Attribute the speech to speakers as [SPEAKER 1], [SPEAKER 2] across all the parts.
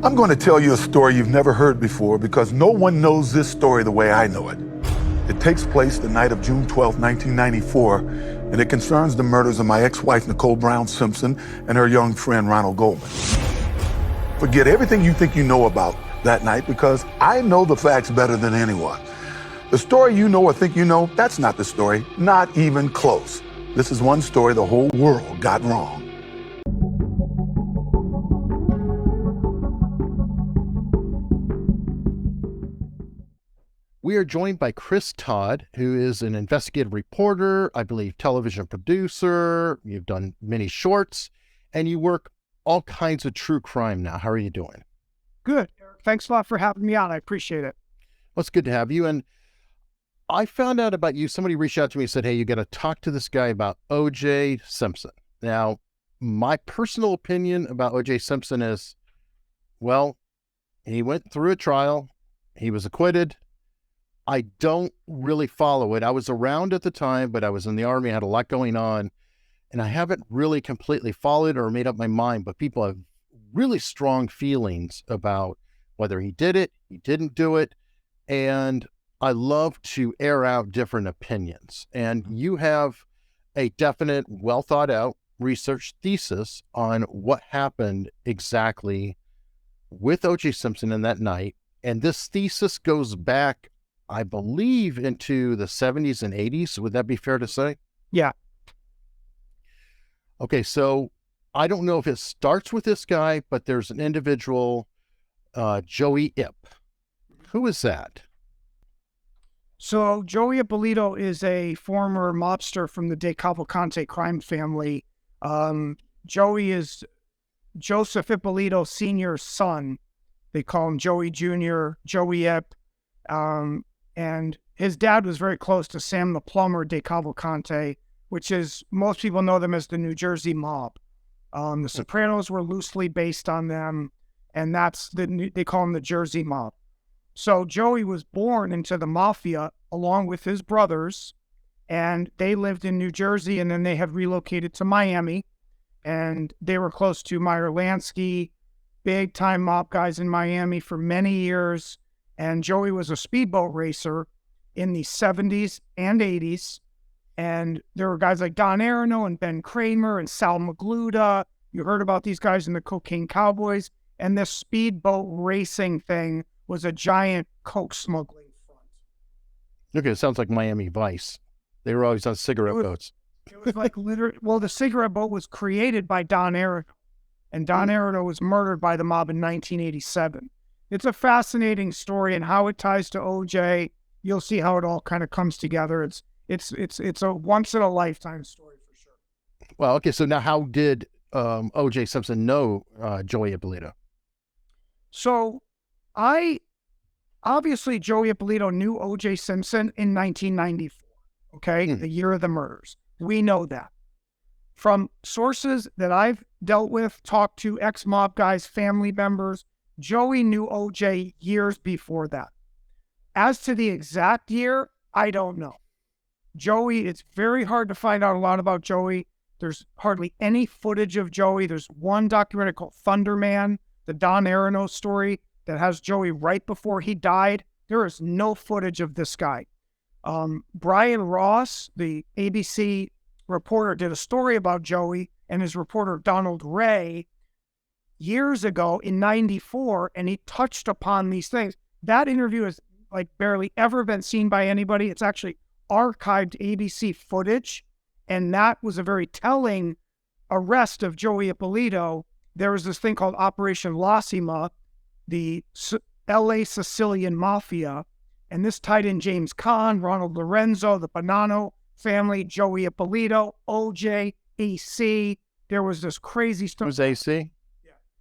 [SPEAKER 1] I'm going to tell you a story you've never heard before because no one knows this story the way I know it. It takes place the night of June 12, 1994, and it concerns the murders of my ex-wife, Nicole Brown Simpson, and her young friend, Ronald Goldman. Forget everything you think you know about that night because I know the facts better than anyone. The story you know or think you know, that's not the story, not even close. This is one story the whole world got wrong.
[SPEAKER 2] We are joined by Chris Todd, who is an investigative reporter, I believe television producer. You've done many shorts, and you work all kinds of true crime now. How are you doing?
[SPEAKER 3] Good. Thanks a lot for having me on. I appreciate it.
[SPEAKER 2] Well, it's good to have you. And I found out about you. Somebody reached out to me and said, hey, you got to talk to this guy about O.J. Simpson. Now, my personal opinion about O.J. Simpson is, well, he went through a trial. He was acquitted. I don't really follow it. I was around at the time, but I was in the Army, I had a lot going on, and I haven't really completely followed or made up my mind, but people have really strong feelings about whether he did it, he didn't do it, and I love to air out different opinions. And you have a definite, well thought out research thesis on what happened exactly with O.J. Simpson in that night. And this thesis goes back, I believe, into the 70s and 80s. Would that be fair to say?
[SPEAKER 3] Yeah.
[SPEAKER 2] Okay, so I don't know if it starts with this guy, but there's an individual, Joey Ip. Who is that?
[SPEAKER 3] So Joey Ippolito is a former mobster from the De Cavalcante crime family. Joey is Joseph Ippolito Sr.'s son. They call him Joey Jr., Joey Ip. And his dad was very close to Sam the Plumber De Cavalcante, which is, most people know them as the New Jersey Mob. The Sopranos were loosely based on them, and they call them the Jersey Mob. So Joey was born into the mafia along with his brothers, and they lived in New Jersey, and then they had relocated to Miami, and they were close to Meyer Lansky, big-time mob guys in Miami for many years. And Joey was a speedboat racer in the 70s and 80s. And there were guys like Don Arano and Ben Kramer and Sal Magluta. You heard about these guys in the Cocaine Cowboys. And this speedboat racing thing was a giant coke smuggling front.
[SPEAKER 2] Okay, it sounds like Miami Vice. They were always on cigarette boats.
[SPEAKER 3] It was like literally, well, the cigarette boat was created by Don Arano. And Don Arano was murdered by the mob in 1987. It's a fascinating story, and how it ties to OJ, you'll see how it all kind of comes together. It's a once in a lifetime story for sure.
[SPEAKER 2] Well, okay. So now, how did O.J. Simpson know Joey Ippolito?
[SPEAKER 3] So, obviously Joey Ippolito knew O.J. Simpson in 1994. Okay, the year of the murders. We know that from sources that I've dealt with, talked to ex-mob guys, family members. Joey knew OJ years before that. As to the exact year, I don't know. Joey, it's very hard to find out a lot about Joey. There's hardly any footage of Joey. There's one documentary called Thunderman, the Don Arano story that has Joey right before he died. There is no footage of this guy. Brian Ross, the ABC reporter, did a story about Joey, and his reporter Donald Ray years ago in 94, and he touched upon these things. That interview has like barely ever been seen by anybody. It's actually archived ABC footage, and that was a very telling arrest of Joey Ippolito. There was this thing called Operation Lassima, the LA Sicilian Mafia, and this tied in James Caan, Ronald Lorenzo, the Bonanno family, Joey Ippolito, OJ, AC. There was this crazy stuff.
[SPEAKER 2] Who's AC?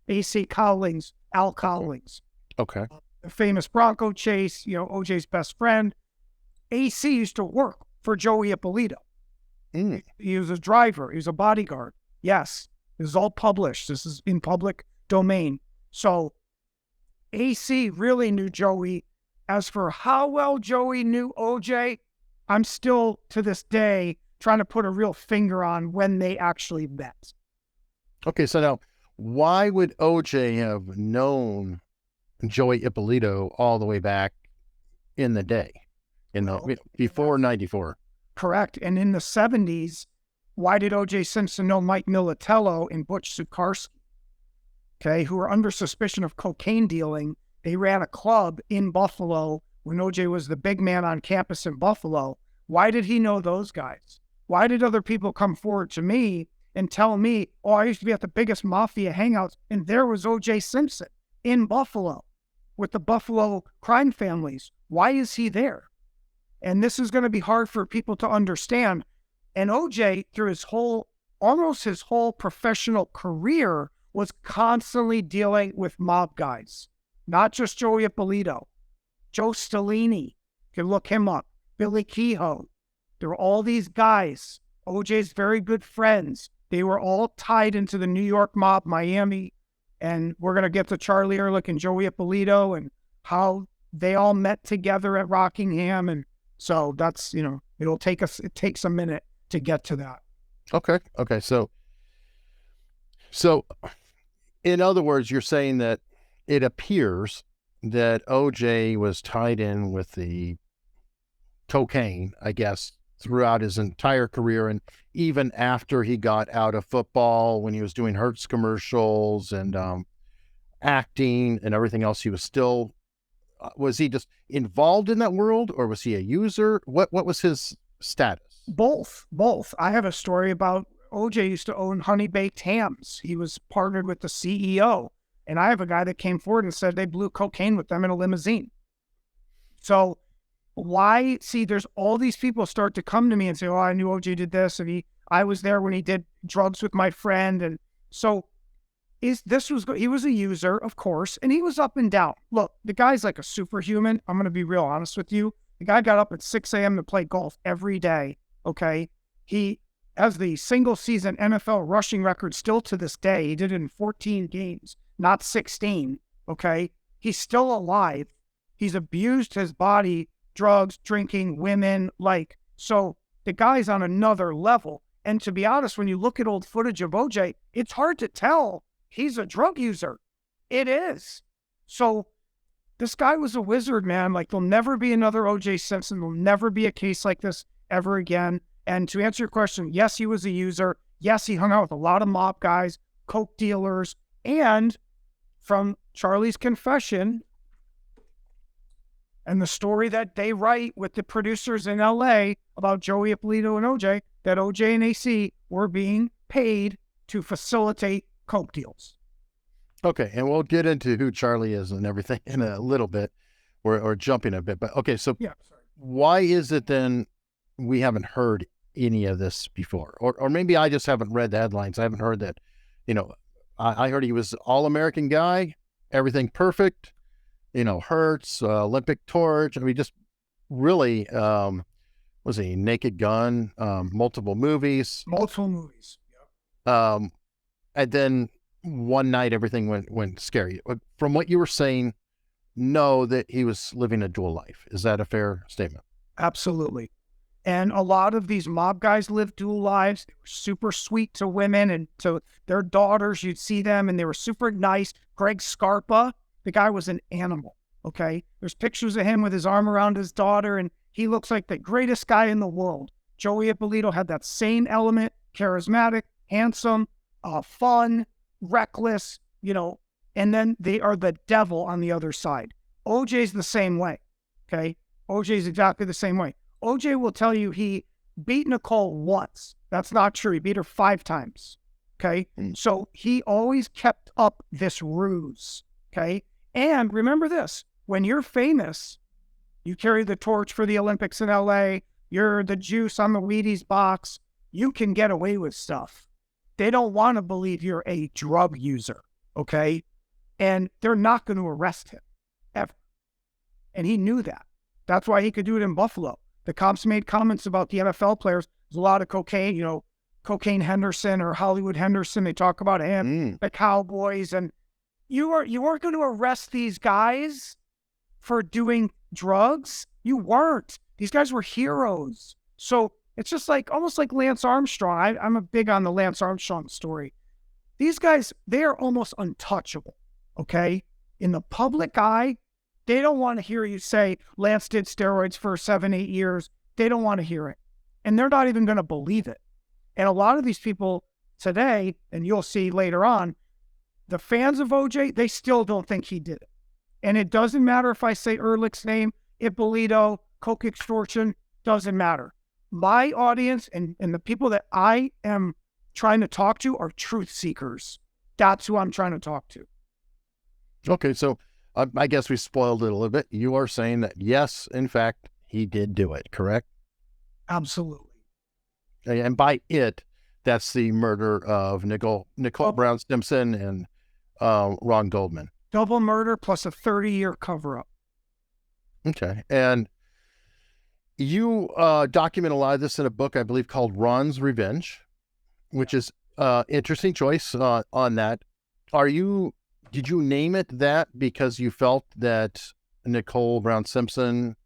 [SPEAKER 3] AC Cowlings, Al Cowlings.
[SPEAKER 2] Okay.
[SPEAKER 3] The famous Bronco chase, OJ's best friend. AC used to work for Joey Ippolito. He was a driver. He was a bodyguard. Yes, this is all published. This is in public domain. So AC really knew Joey. As for how well Joey knew OJ, I'm still, to this day, trying to put a real finger on when they actually met.
[SPEAKER 2] Okay, so now, why would OJ have known Joey Ippolito all the way back in the day, before 94?
[SPEAKER 3] Correct. And in the 70s, why did O.J. Simpson know Mike Militello and Butch Sukarski, okay, who were under suspicion of cocaine dealing? They ran a club in Buffalo when O.J. was the big man on campus in Buffalo. Why did he know those guys? Why did other people come forward to me and tell me, oh, I used to be at the biggest mafia hangouts, and there was O.J. Simpson in Buffalo with the Buffalo crime families? Why is he there? And this is going to be hard for people to understand. And OJ, through almost his whole professional career, was constantly dealing with mob guys. Not just Joey Ippolito. Joe Stellini, you can look him up. Billy Kehoe. There were all these guys, OJ's very good friends. They were all tied into the New York mob, Miami. And we're going to get to Charlie Ehrlich and Joey Ippolito and how they all met together at Rockingham. And so that's, it takes a minute to get to that.
[SPEAKER 2] Okay. So in other words, you're saying that it appears that OJ was tied in with the cocaine, I guess, throughout his entire career. And even after he got out of football, when he was doing Hertz commercials and acting and everything else, he was still, was he just involved in that world, or was he a user? What was his status?
[SPEAKER 3] Both. I have a story about OJ used to own Honey Baked Hams. He was partnered with the CEO. And I have a guy that came forward and said they blew cocaine with them in a limousine. So there's all these people start to come to me and say, oh, I knew OJ did this. And I was there when he did drugs with my friend. And so he was a user, of course, and he was up and down. Look, the guy's like a superhuman. I'm going to be real honest with you. The guy got up at 6 a.m. to play golf every day, okay? He has the single season NFL rushing record still to this day. He did it in 14 games, not 16, okay? He's still alive. He's abused his body, drugs, drinking, women, so the guy's on another level. And to be honest, when you look at old footage of OJ, it's hard to tell he's a drug user. It is. So this guy was a wizard, man. There'll never be another OJ Simpson. There'll never be a case like this ever again. And to answer your question, yes, he was a user. Yes, he hung out with a lot of mob guys, coke dealers, and from Charlie's confession and the story that they write with the producers in LA about Joey Ippolito and OJ, that OJ and AC were being paid to facilitate coke deals.
[SPEAKER 2] Okay, and we'll get into who Charlie is and everything in a little bit, or jumping a bit. But okay, so
[SPEAKER 3] yeah,
[SPEAKER 2] why is it then we haven't heard any of this before? Or maybe I just haven't read the headlines. I haven't heard that, I heard he was all-American guy, everything perfect, Hertz, Olympic torch. I mean, just really, was he Naked Gun, multiple movies.
[SPEAKER 3] Yep.
[SPEAKER 2] And then one night everything went scary. From what you were saying, know that he was living a dual life. Is that a fair statement?
[SPEAKER 3] Absolutely. And a lot of these mob guys lived dual lives. They were super sweet to women and to their daughters. You'd see them and they were super nice. Greg Scarpa, the guy was an animal, okay? There's pictures of him with his arm around his daughter and he looks like the greatest guy in the world. Joey Ippolito had that same element, charismatic, handsome, fun, reckless, and then they are the devil on the other side. OJ's the same way, okay? OJ's exactly the same way. OJ will tell you he beat Nicole once. That's not true. He beat her 5 times, okay? So he always kept up this ruse, okay? And remember this, when you're famous, you carry the torch for the Olympics in LA, you're the juice on the Wheaties box, you can get away with stuff. They don't want to believe you're a drug user, okay? And they're not going to arrest him, ever. And he knew that. That's why he could do it in Buffalo. The cops made comments about the NFL players. There's a lot of cocaine, Cocaine Henderson or Hollywood Henderson. They talk about him, the Cowboys. And you weren't going to arrest these guys for doing drugs. You weren't. These guys were heroes. So it's just almost like Lance Armstrong. I'm a big on the Lance Armstrong story. These guys, they are almost untouchable, okay? In the public eye, they don't want to hear you say Lance did steroids for 7-8 years. They don't want to hear it. And they're not even going to believe it. And a lot of these people today, and you'll see later on, the fans of OJ, they still don't think he did it. And it doesn't matter if I say Ehrlich's name, Ippolito, coke extortion, doesn't matter. My audience and the people that I am trying to talk to are truth seekers. That's who I'm trying to talk to.
[SPEAKER 2] Okay, so I guess we spoiled it a little bit. You are saying that, yes, in fact, he did do it, correct?
[SPEAKER 3] Absolutely.
[SPEAKER 2] And by it, that's the murder of Nicole Brown Simpson and Ron Goldman.
[SPEAKER 3] Double murder plus a 30-year cover-up.
[SPEAKER 2] Okay. And you document a lot of this in a book, I believe, called Ron's Revenge, which is interesting choice on that. Did you name it that because you felt that Nicole Brown Simpson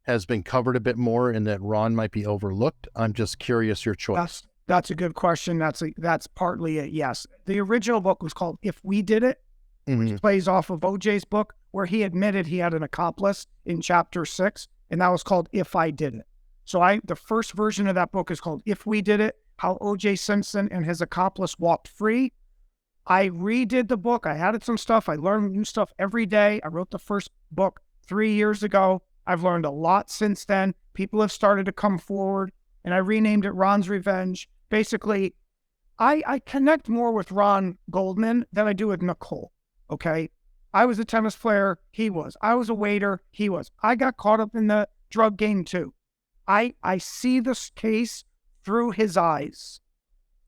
[SPEAKER 2] has been covered a bit more and that Ron might be overlooked? I'm just curious your choice.
[SPEAKER 3] That's a good question. That's partly it, yes. The original book was called If We Did It, which plays off of OJ's book, where he admitted he had an accomplice in chapter 6, and that was called If I Did It. So the first version of that book is called If We Did It, How OJ Simpson and His Accomplice Walked Free. I redid the book. I added some stuff. I learned new stuff every day. I wrote the first book 3 years ago. I've learned a lot since then. People have started to come forward, and I renamed it Ron's Revenge. Basically, I connect more with Ron Goldman than I do with Nicole, okay? I was a tennis player. He was. I was a waiter. He was. I got caught up in the drug game too. I see this case through his eyes,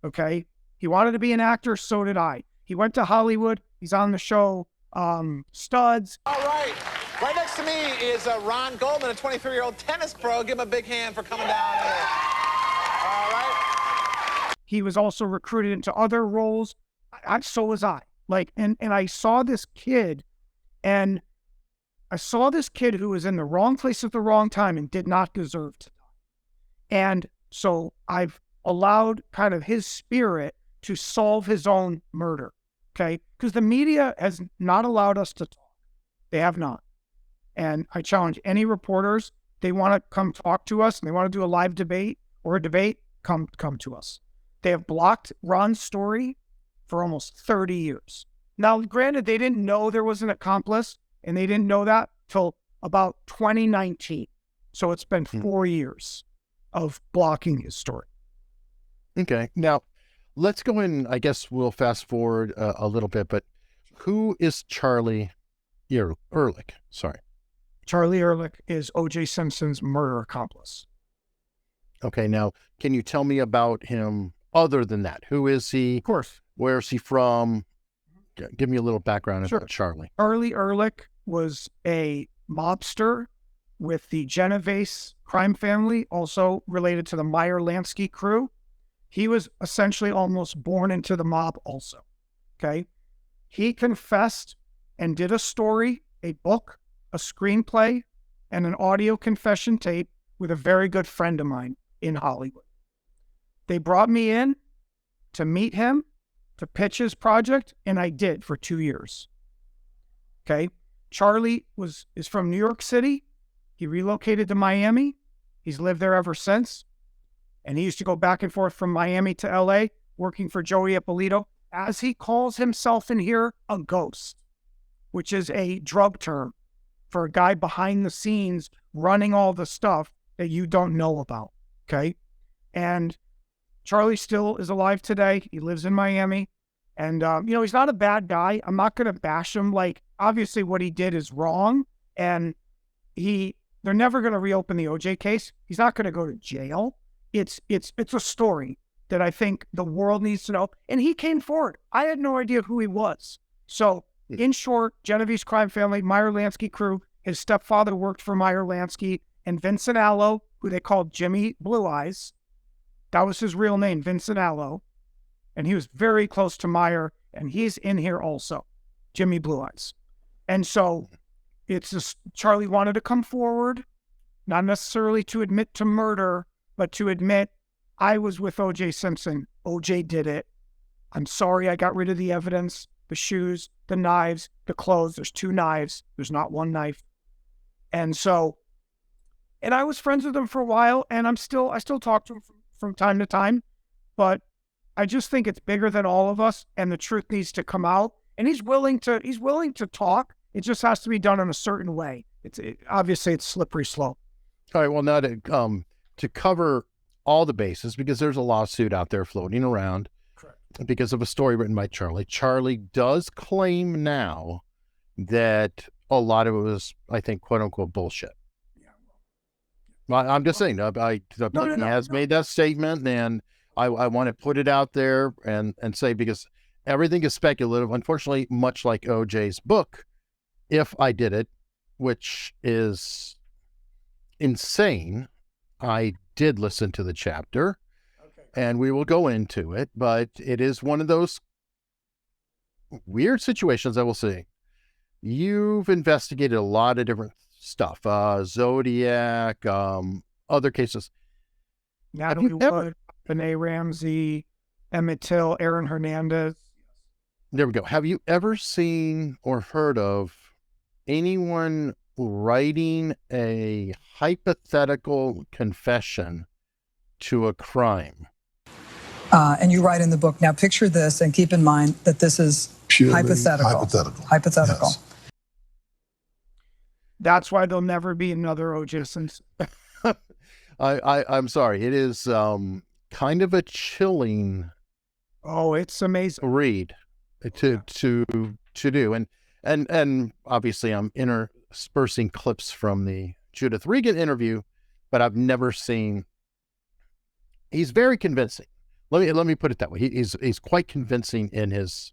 [SPEAKER 3] okay? He wanted to be an actor, so did I. He went to Hollywood. He's on the show Studs.
[SPEAKER 4] All right. Right next to me is Ron Goldman, a 23-year-old tennis pro. Give him a big hand for coming down here. All right.
[SPEAKER 3] He was also recruited into other roles. So was I. And I saw this kid, and I saw this kid who was in the wrong place at the wrong time and did not deserve to die. And so I've allowed kind of his spirit to solve his own murder, okay? Because the media has not allowed us to talk. They have not. And I challenge any reporters, they want to come talk to us and they want to do a live debate or a debate, come to us. They have blocked Ron's story for almost 30 years. Now, granted, they didn't know there was an accomplice, and they didn't know that till about 2019. So it's been 4 years of blocking his story.
[SPEAKER 2] Okay. Now, let's go in. I guess we'll fast forward a little bit, but who is Charlie Ehrlich? Sorry.
[SPEAKER 3] Charlie Ehrlich is O.J. Simpson's murder accomplice.
[SPEAKER 2] Okay. Now, can you tell me about him other than that? Who is he?
[SPEAKER 3] Of course.
[SPEAKER 2] Where is he from? Give me a little background about Charlie.
[SPEAKER 3] Charlie Ehrlich was a mobster with the Genovese crime family, also related to the Meyer Lansky crew. He was essentially almost born into the mob also, okay? He confessed and did a story, a book, a screenplay, and an audio confession tape with a very good friend of mine in Hollywood. They brought me in to meet him, to pitch his project, and I did for 2 years. Okay? Charlie is from New York City. He relocated to Miami. He's lived there ever since. And he used to go back and forth from Miami to LA, working for Joey Ippolito, as he calls himself in here, a ghost, which is a drug term for a guy behind the scenes running all the stuff that you don't know about. Okay? And Charlie still is alive today. He lives in Miami. And, he's not a bad guy. I'm not going to bash him. Obviously what he did is wrong. And they're never going to reopen the OJ case. He's not going to go to jail. It's a story that I think the world needs to know. And he came forward. I had no idea who he was. So, in short, Genovese crime family, Meyer Lansky crew, his stepfather worked for Meyer Lansky, and Vincent Allo, who they called Jimmy Blue Eyes. That was his real name, Vincent Allo. And he was very close to Meyer, and he's in here also, Jimmy Blue Eyes. And so it's just Charlie wanted to come forward, not necessarily to admit to murder, but to admit, I was with O.J. Simpson. O.J. did it. I'm sorry I got rid of the evidence, the shoes, the knives, the clothes. There's 2 knives. There's not 1 knife. And I was friends with him for a while, and I still talk to him from time to time, but I just think it's bigger than all of us, and the truth needs to come out. And he's willing to talk. It just has to be done in a certain way. Obviously it's slippery slope.
[SPEAKER 2] All right. Well, now to cover all the bases, because there's a lawsuit out there floating around.
[SPEAKER 3] Correct.
[SPEAKER 2] Because of a story written by Charlie. Charlie does claim now that a lot of it was, I think, quote unquote, bullshit. Yeah. I'm just saying, he has made that statement, and I want to put it out there and say, because everything is speculative. Unfortunately, much like OJ's book, If I Did It, which is insane. I did listen to the chapter, and we will go into it, but it is one of those weird situations I will say. You've investigated a lot of different stuff, Zodiac, other cases.
[SPEAKER 3] Natalie Wood, Benet Ramsey, Emmett Till, Aaron Hernandez.
[SPEAKER 2] There we go. Have you ever seen or heard of anyone writing a hypothetical confession to a crime?
[SPEAKER 5] And you write in the book, now picture this and keep in mind that this is
[SPEAKER 1] Purely
[SPEAKER 5] hypothetical. Hypothetical.
[SPEAKER 1] Yes.
[SPEAKER 3] That's why there'll never be another O.J. Simpson.
[SPEAKER 2] I'm sorry. It is kind of a chilling
[SPEAKER 3] Oh, it's amazing.
[SPEAKER 2] read to do. And obviously I'm interspersing clips from the Judith Regan interview, but I've never seen. He's very convincing. Let me put it that way. He's quite convincing in his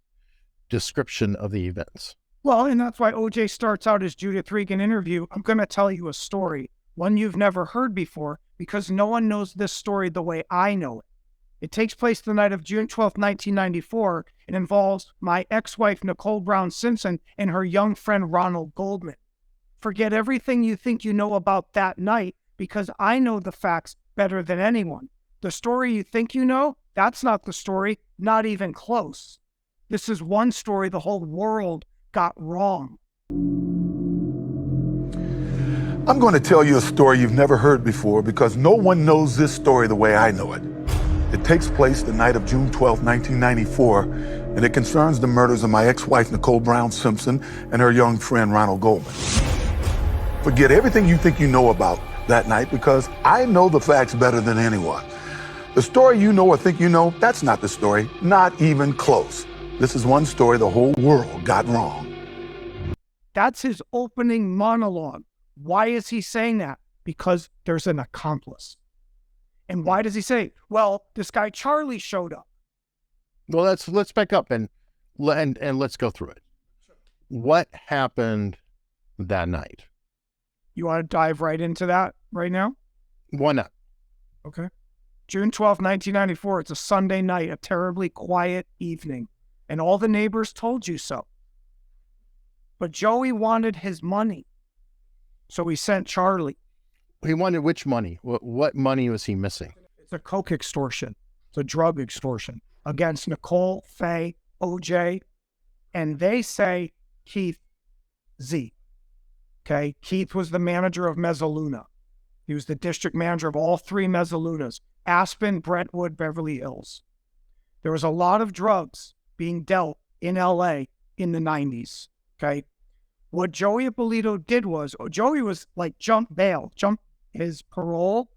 [SPEAKER 2] description of the events.
[SPEAKER 3] Well, and that's why O.J. starts out his Judith Regan interview. I'm going to tell you a story, one you've never heard before, because no one knows this story the way I know it. It takes place the night of June 12, 1994. It involves my ex-wife, Nicole Brown Simpson, and her young friend, Ronald Goldman. Forget everything you think you know about that night, because I know the facts better than anyone. The story you think you know, that's not the story, not even close. This is one story the whole world got wrong.
[SPEAKER 1] I'm going to tell you a story you've never heard before because no one knows this story the way I know it. It takes place the night of June 12, 1994, and it concerns the murders of my ex-wife, Nicole Brown Simpson, and her young friend, Ronald Goldman. Forget everything you think you know about that night because I know the facts better than anyone. The story you know or think you know, that's not the story, not even close. This is one story the whole world got wrong.
[SPEAKER 3] That's his opening monologue. Why is he saying that? Because there's an accomplice. And why does he say, well, this guy Charlie showed up?
[SPEAKER 2] Well, let's back up and let's go through it. What happened that night?
[SPEAKER 3] You want to dive right into that right now?
[SPEAKER 2] Why not?
[SPEAKER 3] Okay. June 12, 1994. It's a Sunday night, a terribly quiet evening. And all the neighbors told you so. But Joey wanted his money. So he sent Charlie.
[SPEAKER 2] He wanted which money? What money was he missing?
[SPEAKER 3] It's a coke extortion. It's a drug extortion against Nicole, Faye, OJ, and they say Keith Z. Okay, Keith was the manager of Mezzaluna. He was the district manager of all 3 Mezzalunas, Aspen, Brentwood, Beverly Hills. There was a lot of drugs being dealt in LA in the 90s. Okay, what Joey Ippolito did was, Joey was like jumped his parole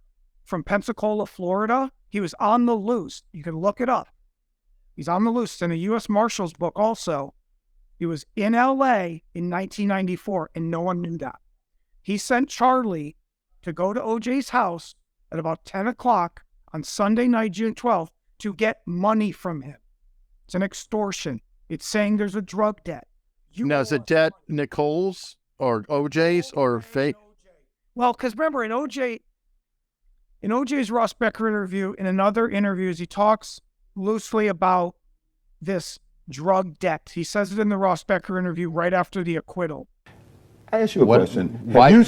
[SPEAKER 3] from Pensacola, Florida. He was on the loose. You can look it up. He's on the loose. It's in a U.S. Marshal's book also. He was in L.A. in 1994, and no one knew that. He sent Charlie to go to O.J.'s house at about 10 o'clock on Sunday night, June 12th, to get money from him. It's an extortion. It's saying there's a drug debt.
[SPEAKER 2] Now, is it debt Nicole's or OJ's or Faye?
[SPEAKER 3] Well, because remember, in OJ's Ross Becker interview, in another interviews, he talks loosely about this drug debt. He says it in the Ross Becker interview right after the acquittal.
[SPEAKER 6] I ask you a question. Have you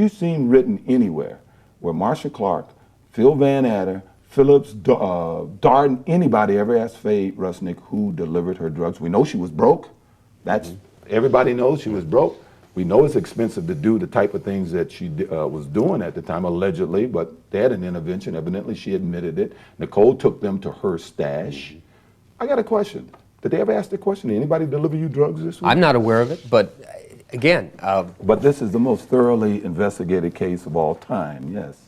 [SPEAKER 6] seen written anywhere, where Marcia Clark, Phil Van Adder, Phillips, Darden, anybody ever asked Faye Rusnick who delivered her drugs? We know she was broke. That's everybody knows she was broke. We know it's expensive to do the type of things that she was doing at the time, allegedly, but they had an intervention. Evidently, she admitted it. Nicole took them to her stash. I got a question. Did they ever ask the question, did anybody deliver you drugs this week?
[SPEAKER 7] I'm not aware of it, but again.
[SPEAKER 6] But this is the most thoroughly investigated case of all time, yes.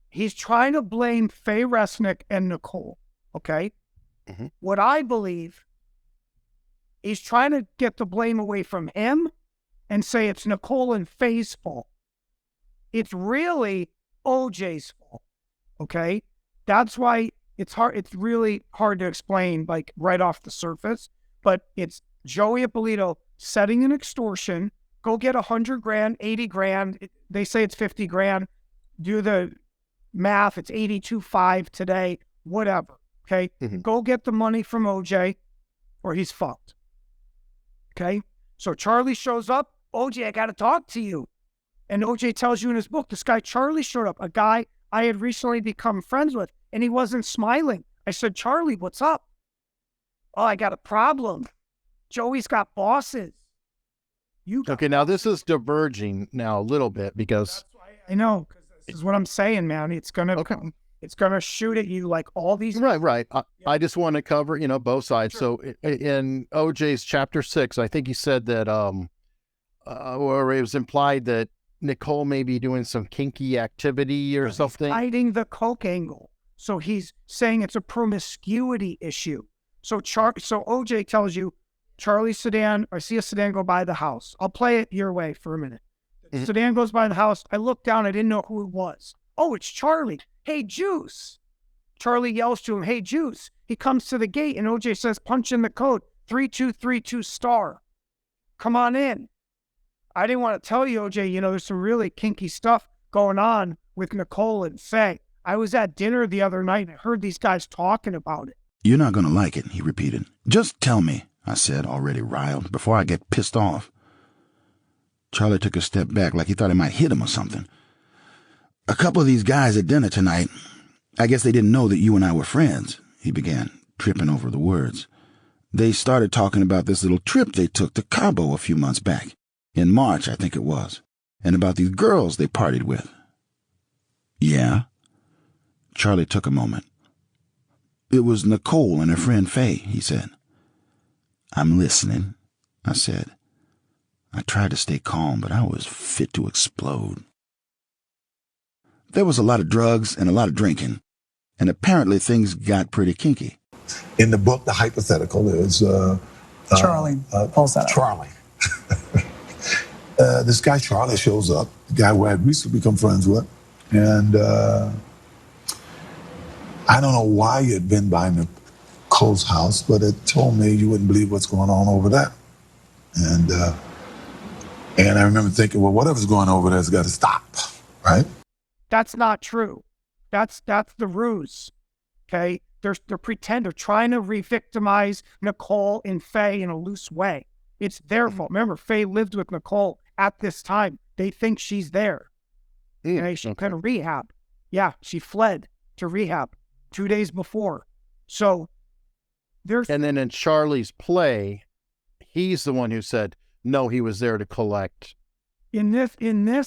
[SPEAKER 3] He's trying to blame Faye Resnick and Nicole, okay? What I believe, he's trying to get the blame away from him and say it's Nicole and Faye's fault. It's really OJ's fault, okay? That's why it's hard. It's really hard to explain, like, right off the surface, but it's Joey Ippolito setting an extortion, go get 100 grand, 80 grand. They say it's 50 grand. Do the math, it's 82.5 today, whatever, okay? Go get the money from OJ or he's fucked, okay? So Charlie shows up, OJ, I got to talk to you. And OJ tells you in his book, this guy Charlie showed up, a guy I had recently become friends with, and he wasn't smiling. I said, Charlie, what's up? Oh, I got a problem. Joey's got bosses.
[SPEAKER 2] Okay, now this is diverging now a little bit because
[SPEAKER 3] I know, because this is what I'm saying, man. It's gonna shoot at you like all these.
[SPEAKER 2] Right. I just want to cover, both sides.
[SPEAKER 3] Sure.
[SPEAKER 2] So in OJ's chapter 6, I think he said that, or it was implied that Nicole may be doing some kinky activity or something.
[SPEAKER 3] Hiding the coke angle. So he's saying it's a promiscuity issue. So OJ tells you, Charlie's sedan, I see a sedan go by the house. I'll play it your way for a minute. The sedan goes by the house. I look down. I didn't know who it was. Oh, it's Charlie. Hey, Juice. Charlie yells to him, hey, Juice. He comes to the gate and OJ says, punch in the code, 3232*. Come on in. I didn't want to tell you, OJ, there's some really kinky stuff going on with Nicole and Faye. I was at dinner the other night and I heard these guys talking about it.
[SPEAKER 8] You're not going to like it, he repeated. Just tell me, I said, already riled, before I get pissed off. Charlie took a step back like he thought I might hit him or something. A couple of these guys at dinner tonight, I guess they didn't know that you and I were friends, he began, tripping over the words. They started talking about this little trip they took to Cabo a few months back. In March, I think it was. And about these girls they partied with. Yeah? Charlie took a moment. It was Nicole and her friend Faye, he said. I'm listening, I said. I tried to stay calm, but I was fit to explode. There was a lot of drugs and a lot of drinking, and apparently things got pretty kinky.
[SPEAKER 1] In the book, the hypothetical is
[SPEAKER 5] Charlie pulls that up.
[SPEAKER 1] Charlie. This guy Charlie shows up, the guy who I had recently become friends with, and I don't know why you had been by Nicole's house, but it told me you wouldn't believe what's going on over there. And I remember thinking, well, whatever's going on over there's got to stop, right?
[SPEAKER 3] That's not true. That's the ruse. Okay, they're trying to re-victimize Nicole and Faye in a loose way. It's their fault. Remember, Faye lived with Nicole at this time. They think she's there. Okay, she kind of rehab. Yeah, she fled to rehab 2 days before. So there's. And
[SPEAKER 2] then in Charlie's play, he's the one who said, no, he was there to collect.
[SPEAKER 3] In this,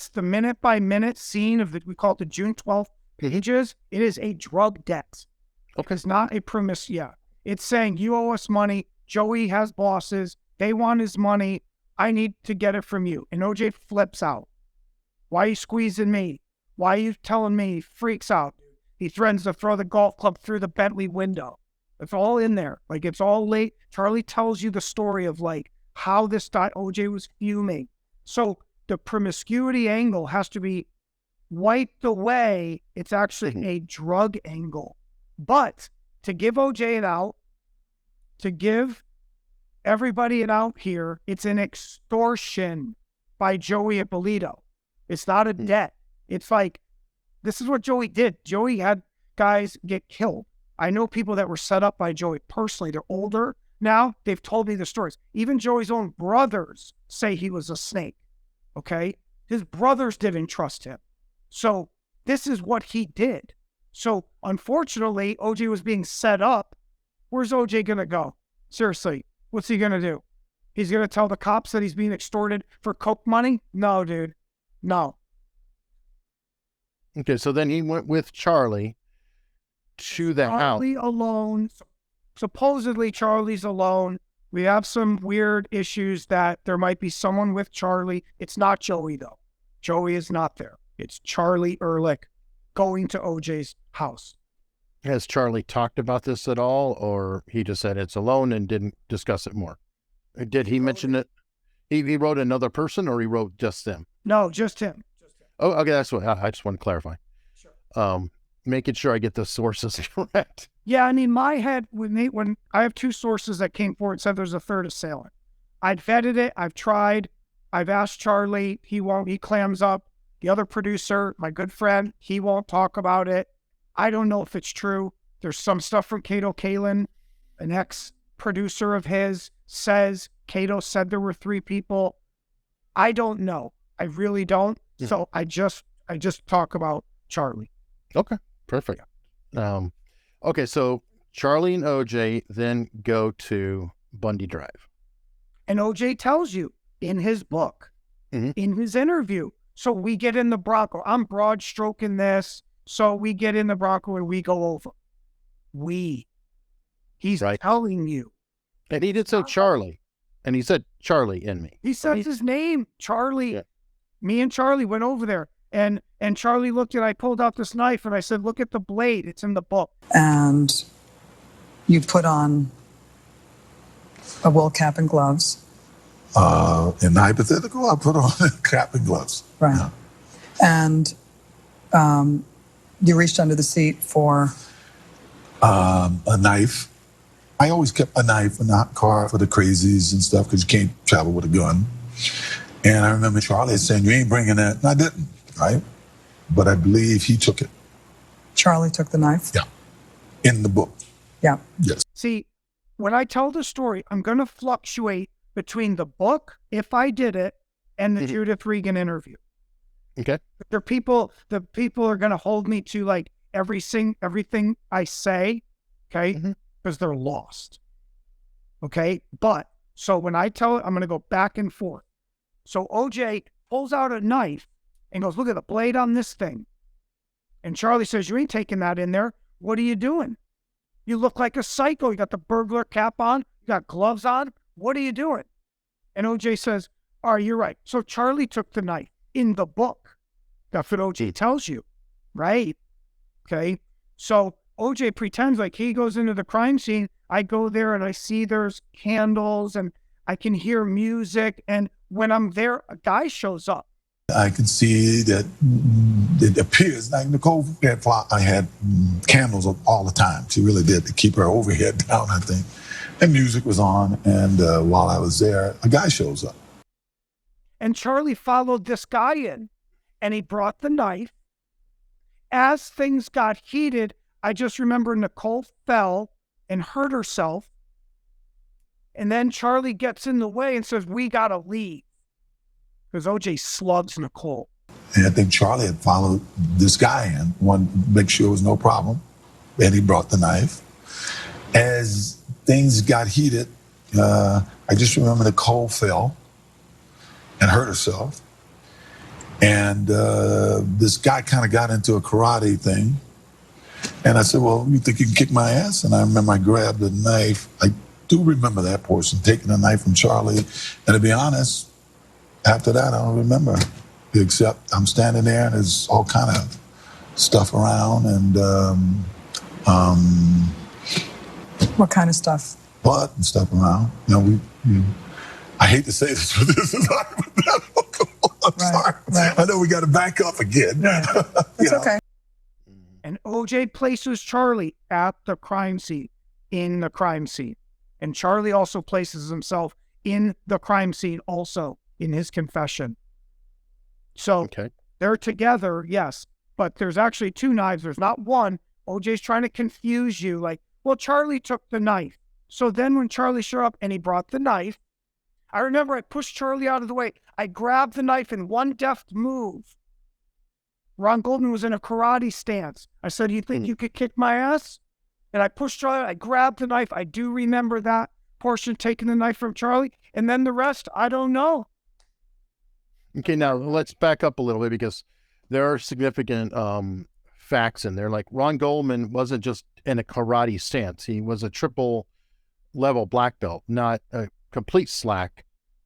[SPEAKER 3] the minute by minute scene of we call it the June 12th pages, it is a drug debt. Okay. It's not a premise. Yeah. It's saying you owe us money. Joey has bosses. They want his money. I need to get it from you. And OJ flips out. Why are you squeezing me? Why are you telling me? He freaks out. He threatens to throw the golf club through the Bentley window. It's all in there. Like, it's all late. Charlie tells you the story of like how this OJ was fuming. So the promiscuity angle has to be wiped away. It's actually a drug angle. But to give OJ it out, to give everybody it out here, it's an extortion by Joey Ippolito. It's not a debt. It's like, this is what Joey did. Joey had guys get killed. I know people that were set up by Joey personally. They're older now. They've told me the stories. Even Joey's own brothers say he was a snake. Okay? His brothers didn't trust him. So this is what he did. So unfortunately, OJ was being set up. Where's OJ going to go? Seriously, what's he going to do? He's going to tell the cops that he's being extorted for coke money? No, dude. No.
[SPEAKER 2] Okay, so then he went with Charlie to the house.
[SPEAKER 3] Charlie alone. Supposedly Charlie's alone. We have some weird issues that there might be someone with Charlie. It's not Joey, though. Joey is not there. It's Charlie Ehrlich going to OJ's house.
[SPEAKER 2] Has Charlie talked about this at all, or he just said it's alone and didn't discuss it more? Did he mention it? He wrote another person, or he wrote just them?
[SPEAKER 3] No, just him.
[SPEAKER 2] Oh, okay, that's what I just want to clarify.
[SPEAKER 3] Sure.
[SPEAKER 2] Making sure I get the sources correct.
[SPEAKER 3] Yeah, and in my head, when I have two sources that came forward and said there's a third assailant. I'd vetted it. I've tried. I've asked Charlie. He won't. He clams up. The other producer, my good friend, he won't talk about it. I don't know if it's true. There's some stuff from Kato Kaelin, an ex-producer of his, says Kato said there were 3 people. I don't know. I really don't.
[SPEAKER 2] Yeah.
[SPEAKER 3] So I just talk about Charlie.
[SPEAKER 2] Okay, perfect. Okay, so Charlie and OJ then go to Bundy Drive.
[SPEAKER 3] And OJ tells you in his book, in his interview. So we get in the Bronco. I'm broad stroking this. So we get in the Bronco and we go over. He's
[SPEAKER 2] Right.
[SPEAKER 3] telling you.
[SPEAKER 2] And he did say Charlie. And he said Charlie in me.
[SPEAKER 3] He says his name, Charlie.
[SPEAKER 2] Yeah.
[SPEAKER 3] Me and Charlie went over there. And Charlie looked at, I pulled out this knife and I said, look at the blade. It's in the book.
[SPEAKER 5] And you put on a wool cap and gloves.
[SPEAKER 1] In the hypothetical, I put on a cap and gloves.
[SPEAKER 5] Right.
[SPEAKER 1] Yeah.
[SPEAKER 5] And you reached under the seat for
[SPEAKER 1] A knife. I always kept a knife in the car for the crazies and stuff because you can't travel with a gun. And I remember Charlie saying, you ain't bringing that. And I didn't, right? But I believe he took it.
[SPEAKER 5] Charlie took the knife.
[SPEAKER 1] Yeah. In the book.
[SPEAKER 5] Yeah.
[SPEAKER 1] Yes.
[SPEAKER 3] See, when I tell the story, I'm going to fluctuate between the book, if I did it, and the Judith Regan interview.
[SPEAKER 2] Okay.
[SPEAKER 3] The people are going to hold me to like everything I say, okay? Because they're lost. Okay? But, so when I tell it, I'm going to go back and forth. So OJ pulls out a knife and goes, look at the blade on this thing. And Charlie says, you ain't taking that in there. What are you doing? You look like a psycho. You got the burglar cap on. You got gloves on. What are you doing? And OJ says, all right, you're right. So Charlie took the knife in the book. That's what OJ tells you, right? Okay. So OJ pretends like he goes into the crime scene. I go there and I see there's candles and I can hear music. And when I'm there, a guy shows up.
[SPEAKER 1] I can see that it appears like Nicole had candles all the time. She really did to keep her overhead down, I think. And music was on. And while I was there, a guy shows up.
[SPEAKER 3] And Charlie followed this guy in and he brought the knife. As things got heated, I just remember Nicole fell and hurt herself. And then Charlie gets in the way and says, we got to leave. Because OJ slugs Nicole.
[SPEAKER 1] And I think Charlie had followed this guy in, wanted to make sure it was no problem. And he brought the knife. As things got heated, I just remember Nicole fell and hurt herself. And this guy kind of got into a karate thing. And I said, well, you think you can kick my ass? And I remember I grabbed the knife. I do remember that portion, taking the knife from Charlie. And to be honest, after that, I don't remember, except I'm standing there and there's all kind of stuff around and
[SPEAKER 5] What kind of stuff?
[SPEAKER 1] blood and stuff around. You know, I hate to say this, but this is hypothetical. I'm sorry.
[SPEAKER 5] Right.
[SPEAKER 1] I know we got to back up again.
[SPEAKER 5] It's okay.
[SPEAKER 3] And OJ places Charlie at the crime scene, in the crime scene. And Charlie also places himself in the crime scene also in his confession. So they're together, yes, but there's actually 2 knives. There's not one. OJ's trying to confuse you like, well, Charlie took the knife. So then when Charlie showed up and he brought the knife, I remember I pushed Charlie out of the way. I grabbed the knife in one deft move. Ron Goldman was in a karate stance. I said, you think you could kick my ass? And I pushed Charlie. I grabbed the knife. I do remember that portion, taking the knife from Charlie. And then the rest, I don't know.
[SPEAKER 2] Okay, now let's back up a little bit because there are significant facts in there. Like Ron Goldman wasn't just in a karate stance. He was a triple level black belt, not a complete slack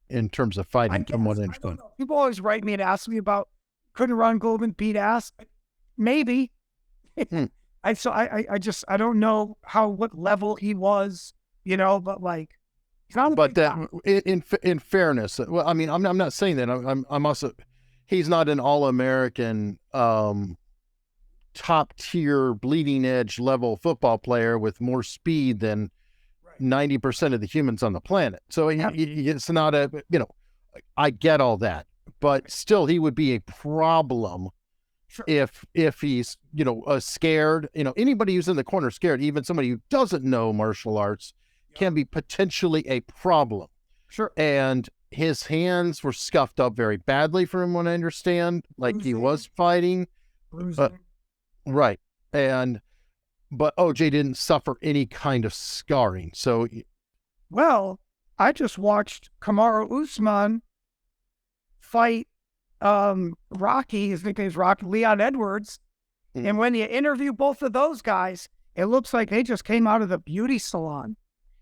[SPEAKER 2] in terms of fighting, from what I understand.
[SPEAKER 3] People always write me and ask me about, couldn't Ron Goldman beat ass? Maybe. I don't know what level he was, but like, he's not.
[SPEAKER 2] But in fairness, well, I mean, I'm not saying that. I'm also, he's not an all-American, top tier, bleeding edge level football player with more speed than 90% of the humans on the planet. So it's not I get all that, but still, he would be a problem. Sure. If he's scared, anybody who's in the corner scared, even somebody who doesn't know martial arts, can be potentially a problem.
[SPEAKER 3] Sure.
[SPEAKER 2] And his hands were scuffed up very badly, from what I understand. Like he was fighting, right? But OJ didn't suffer any kind of scarring. So,
[SPEAKER 3] well, I just watched Kamaru Usman fight Rocky, his nickname's Rocky, Leon Edwards. And when you interview both of those guys, it looks like they just came out of the beauty salon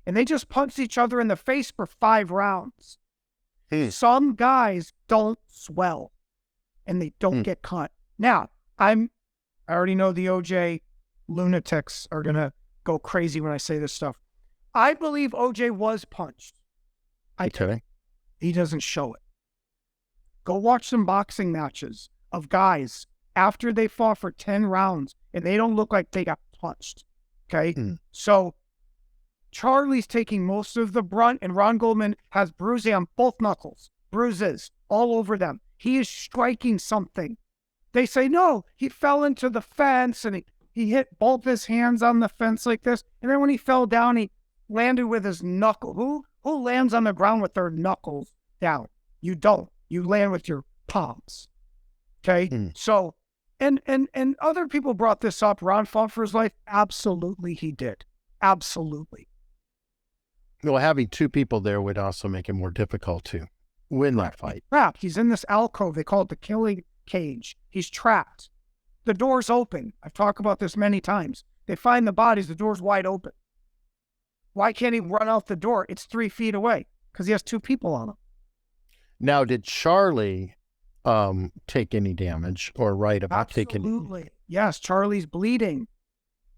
[SPEAKER 3] and they just punched each other in the face for 5 rounds. Some guys don't swell and they don't get cut. Now, I already know the OJ lunatics are going to go crazy when I say this stuff. I believe OJ was punched. He doesn't show it. Go watch some boxing matches of guys after they fought for 10 rounds and they don't look like they got punched. Okay? So Charlie's taking most of the brunt and Ron Goldman has bruising on both knuckles. Bruises all over them. He is striking something. They say, no, he fell into the fence and he hit both his hands on the fence like this. And then when he fell down, he landed with his knuckle. Who lands on the ground with their knuckles down? You don't. You land with your palms. Okay? So, and other people brought this up. Ron fought for his life. Absolutely he did. Absolutely.
[SPEAKER 2] Well, having 2 people there would also make it more difficult to win that fight.
[SPEAKER 3] He's trapped. He's in this alcove. They call it the killing cage. He's trapped. The door's open. I've talked about this many times. They find the bodies. The door's wide open. Why can't he run out the door? It's 3 feet away because he has 2 people on him.
[SPEAKER 2] Now, did Charlie take any damage or write about taking?
[SPEAKER 3] Absolutely. Yes, Charlie's bleeding.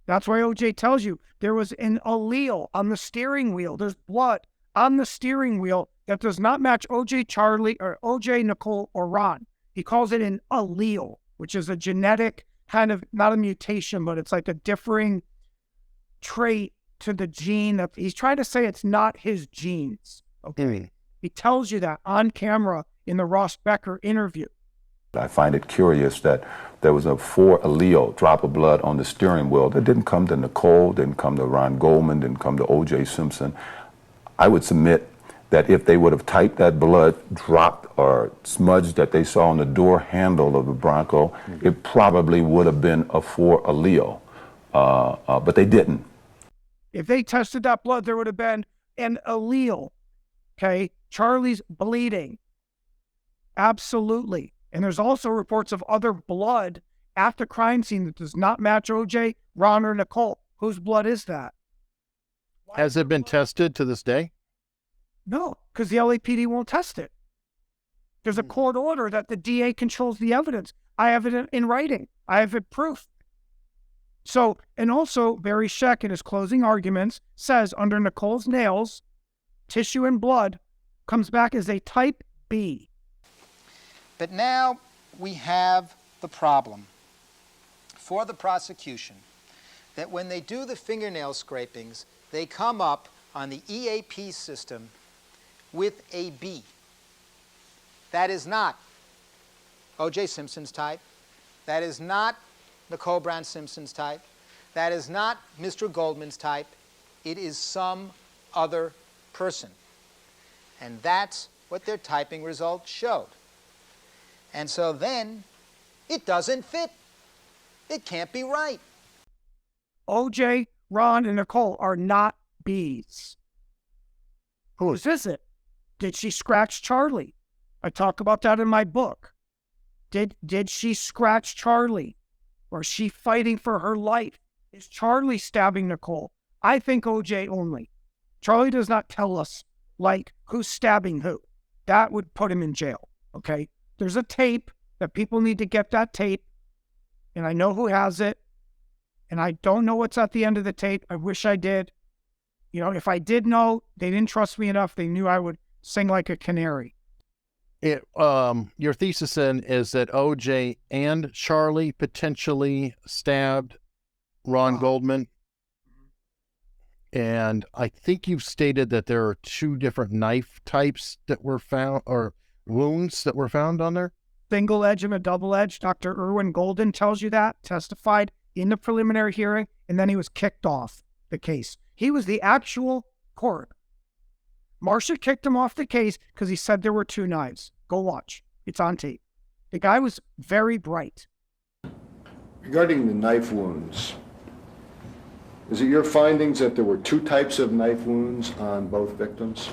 [SPEAKER 3] That's why OJ tells you there was an allele on the steering wheel. There's blood on the steering wheel that does not match OJ, Charlie, or OJ, Nicole, or Ron. He calls it an allele, which is a genetic kind of, not a mutation, but it's like a differing trait to the gene. He's trying to say it's not his genes. Okay. He tells you that on camera in the Ross Becker interview.
[SPEAKER 6] I find it curious that there was a 4 allele drop of blood on the steering wheel that didn't come to Nicole, didn't come to Ron Goldman, didn't come to O.J. Simpson. I would submit that if they would have typed that blood dropped or smudged that they saw on the door handle of the Bronco, it probably would have been a 4 allele, but they didn't.
[SPEAKER 3] If they tested that blood, there would have been an allele. Okay, Charlie's bleeding. Absolutely. And there's also reports of other blood at the crime scene that does not match OJ, Ron, or Nicole. Whose blood is that?
[SPEAKER 2] Has it been tested to this day?
[SPEAKER 3] No, because the LAPD won't test it. There's a court order that the DA controls the evidence. I have it in writing. I have it proof. So, and also Barry Scheck in his closing arguments says under Nicole's nails, tissue and blood comes back as a type B.
[SPEAKER 9] But now we have the problem for the prosecution that when they do the fingernail scrapings, they come up on the EAP system with a B. That is not O.J. Simpson's type. That is not Nicole Brown Simpson's type. That is not Mr. Goldman's type. It is some other person. And that's what their typing results showed. And so then It doesn't fit. It can't be right.
[SPEAKER 3] OJ, Ron, and Nicole are not bees. Whose is it? Did she scratch Charlie? I talk about that in my book. Did she scratch Charlie? Or is she fighting for her life? Is Charlie stabbing Nicole? I think OJ only. Charlie does not tell us, like, who's stabbing who. That would put him in jail, okay? There's a tape that people need to get that tape, and I know who has it, and I don't know what's at the end of the tape. I wish I did. You know, if I did know, they didn't trust me enough. They knew I would sing like a canary.
[SPEAKER 2] Your thesis then is that OJ and Charlie potentially stabbed Ron Goldman. And I think you've stated that there are 2 different knife types that were found, or wounds that were found on there.
[SPEAKER 3] Single edge and a double edge. Dr. Irwin Golden tells you that, testified in the preliminary hearing, and then he was kicked off the case. He was the actual coroner. Marcia kicked him off the case because he said there were 2 knives. Go watch. It's on tape. The guy was very bright.
[SPEAKER 10] Regarding the knife wounds, is it your findings that there were 2 types of knife wounds on both victims?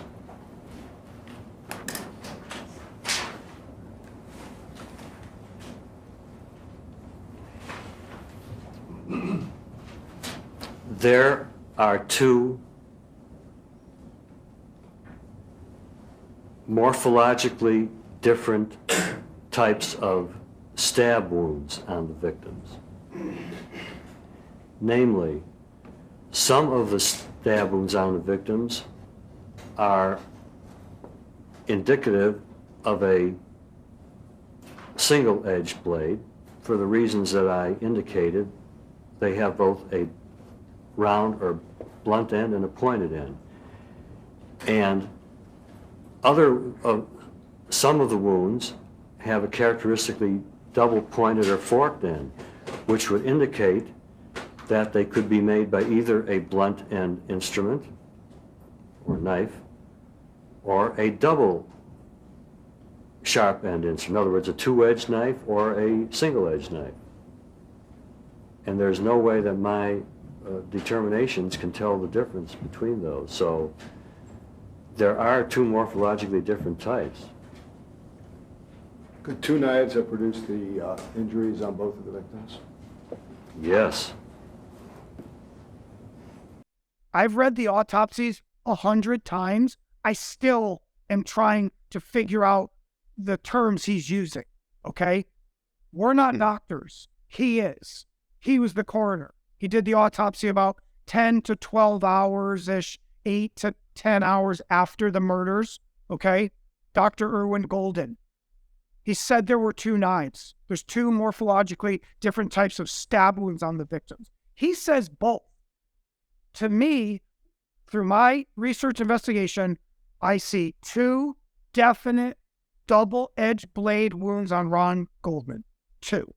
[SPEAKER 11] There are 2 morphologically different types of stab wounds on the victims. Namely, some of the stab wounds on the victims are indicative of a single-edged blade. For the reasons that I indicated, they have both a round or blunt end and a pointed end. And some of the wounds have a characteristically double-pointed or forked end, which would indicate that they could be made by either a blunt end instrument or knife or a double sharp end instrument. In other words, a 2-edged knife or a single-edged knife. And there's no way that my determinations can tell the difference between those. So there are 2 morphologically different types.
[SPEAKER 10] Could 2 knives have produced the injuries on both of the victims?
[SPEAKER 11] Yes.
[SPEAKER 3] I've read the autopsies 100 times. I still am trying to figure out the terms he's using, okay? We're not doctors. He is. He was the coroner. He did the autopsy about 10 to 12 hours-ish, 8 to 10 hours after the murders, okay? Dr. Irwin Golden. He said there were 2 knives. There's 2 morphologically different types of stab wounds on the victims. He says both. To me, through my research investigation, I see 2 definite double-edged blade wounds on Ron Goldman. 2.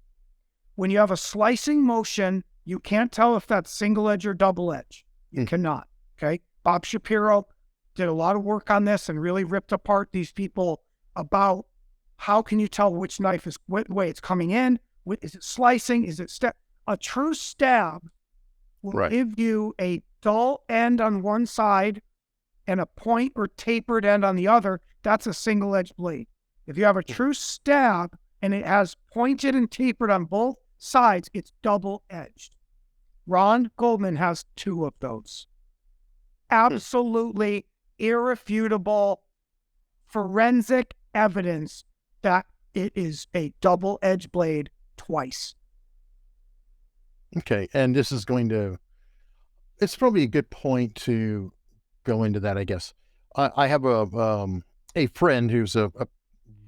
[SPEAKER 3] When you have a slicing motion, you can't tell if that's single edge or double edge. You cannot, okay? Bob Shapiro did a lot of work on this and really ripped apart these people about how can you tell which knife is, what way it's coming in? Is it slicing? Is it stab? A true stab will give you a dull end on one side and a point or tapered end on the other. That's a single-edged blade. If you have a true stab and it has pointed and tapered on both sides, it's double-edged. Ron Goldman has 2 of those. Absolutely irrefutable forensic evidence that it is a double-edged blade twice.
[SPEAKER 2] Okay, and this is going to, it's probably a good point to go into that, I guess. I have a friend who's a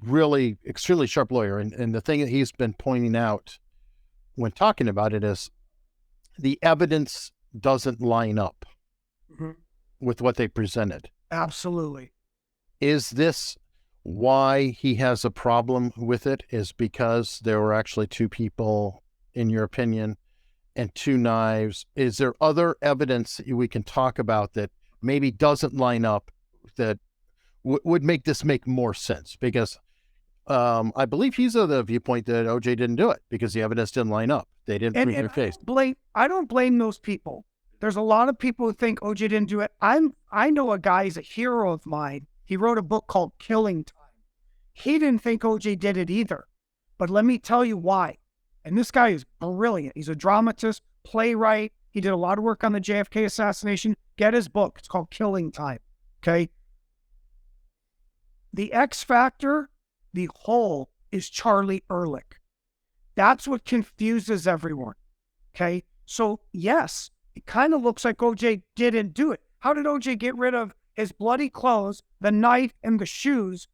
[SPEAKER 2] really extremely sharp lawyer, and the thing that he's been pointing out when talking about it is the evidence doesn't line up with what they presented.
[SPEAKER 3] Absolutely.
[SPEAKER 2] Is this why he has a problem with it? Is because there were actually 2 people, in your opinion, and 2 knives? Is there other evidence that we can talk about that maybe doesn't line up that would make this make more sense? Because I believe he's of the viewpoint that OJ didn't do it because the evidence didn't line up. They didn't prove their case.
[SPEAKER 3] I don't blame those people. There's a lot of people who think OJ didn't do it. I know a guy, he's a hero of mine. He wrote a book called Killing Time. He didn't think OJ did it either. But let me tell you why. And this guy is brilliant. He's a dramatist, playwright. He did a lot of work on the JFK assassination. Get his book. It's called Killing Time. Okay? The X factor, the whole, is Charlie Ehrlich. That's what confuses everyone. Okay? So, yes, it kind of looks like OJ didn't do it. How did OJ get rid of his bloody clothes, the knife, and the shoes,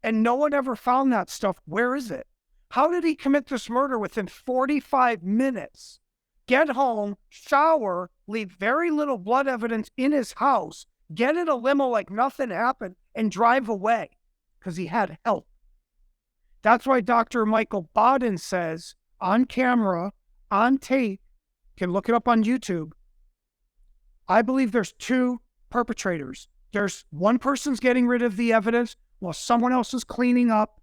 [SPEAKER 3] and no one ever found that stuff? Where is it? How did he commit this murder within 45 minutes? Get home, shower, leave very little blood evidence in his house, get in a limo like nothing happened, and drive away because he had help. That's why Dr. Michael Baden says on camera, on tape, you can look it up on YouTube, I believe there's two perpetrators. There's one person's getting rid of the evidence while someone else is cleaning up.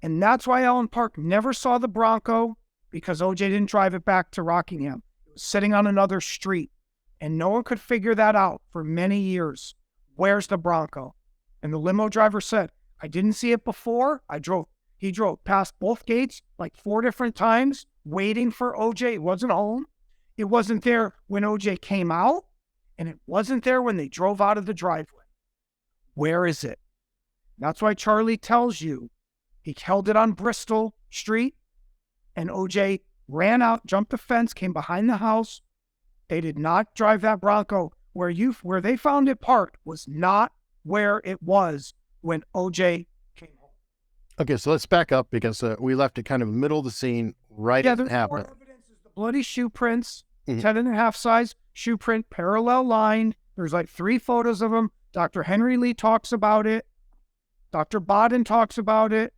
[SPEAKER 3] And that's why Allen Park never saw the Bronco, because OJ didn't drive it back to Rockingham. It was sitting on another street. And no one could figure that out for many years. Where's the Bronco? And the limo driver said, I didn't see it before. He drove past both gates like 4 different times, waiting for OJ. It wasn't home. It wasn't there when OJ came out, and it wasn't there when they drove out of the driveway. Where is it? That's why Charlie tells you he held it on Bristol Street, and OJ ran out, jumped the fence, came behind the house. They did not drive that Bronco. Where they found it parked was not where it was when OJ came home.
[SPEAKER 2] Okay, so let's back up because we left it kind of middle of the scene right as it happened.
[SPEAKER 3] More evidence is the bloody shoe prints, 10.5 size shoe print, parallel line. There's like 3 photos of them. Dr. Henry Lee talks about it. Dr. Baden talks about it.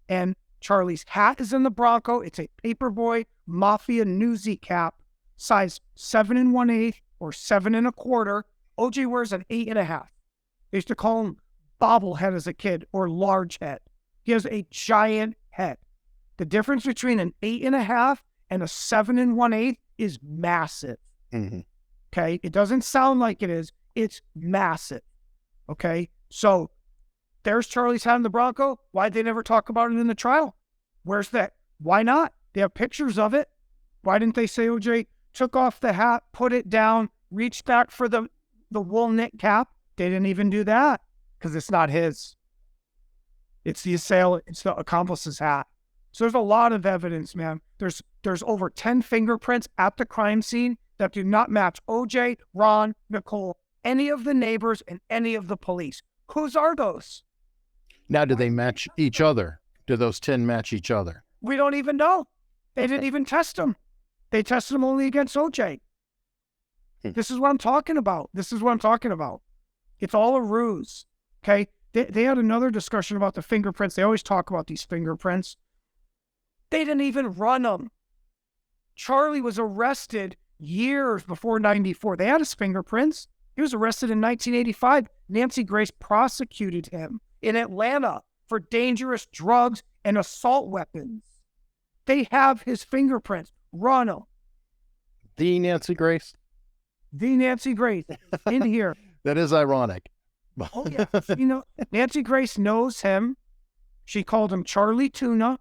[SPEAKER 3] And Charlie's hat is in the Bronco. It's a Paperboy Mafia newsy cap, size 7 1/8 or 7 1/4. OJ wears an 8.5. They used to call him bobblehead as a kid, or large head. He has a giant head. The difference between an 8.5 and a 7 1/8 is massive. Okay? It doesn't sound like it is. It's massive. Okay? So there's Charlie's hat in the Bronco. Why'd they never talk about it in the trial? Where's that? Why not? They have pictures of it. Why didn't they say OJ took off the hat, put it down, reached back for the wool knit cap? They didn't even do that because it's not his. It's the assailant. It's the accomplice's hat. So there's a lot of evidence, man. There's over 10 fingerprints at the crime scene that do not match OJ, Ron, Nicole, any of the neighbors, and any of the police. Whose are those?
[SPEAKER 2] Now, do they match each other? Do those 10 match each other?
[SPEAKER 3] We don't even know. They didn't even test them. They tested them only against OJ. This is what I'm talking about. It's all a ruse. Okay? They had another discussion about the fingerprints. They always talk about these fingerprints. They didn't even run them. Charlie was arrested years before 94. They had his fingerprints. He was arrested in 1985. Nancy Grace prosecuted him in Atlanta for dangerous drugs and assault weapons. They have his fingerprints. Run them.
[SPEAKER 2] The Nancy Grace?
[SPEAKER 3] The Nancy Grace in here.
[SPEAKER 2] That is ironic.
[SPEAKER 3] Oh, yeah. You know, Nancy Grace knows him. She called him Charlie Tuna.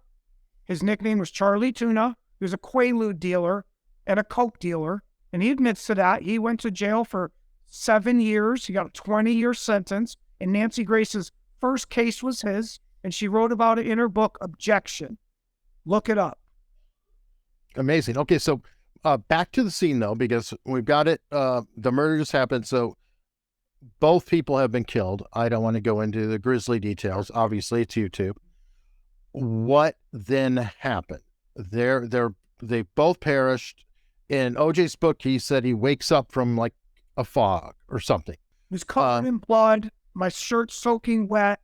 [SPEAKER 3] His nickname was Charlie Tuna. He was a Quaalude dealer and a Coke dealer. And he admits to that. He went to jail for 7 years. He got a 20-year sentence. And Nancy Grace's first case was his. And she wrote about it in her book, Objection. Look it up.
[SPEAKER 2] Amazing. Okay, so back to the scene, though, because we've got it. The murder just happened, so both people have been killed. I don't want to go into the grisly details. Obviously, it's YouTube. What then happened? They both perished. In OJ's book, he said he wakes up from like a fog or something.
[SPEAKER 3] He was covered in blood, my shirt soaking wet.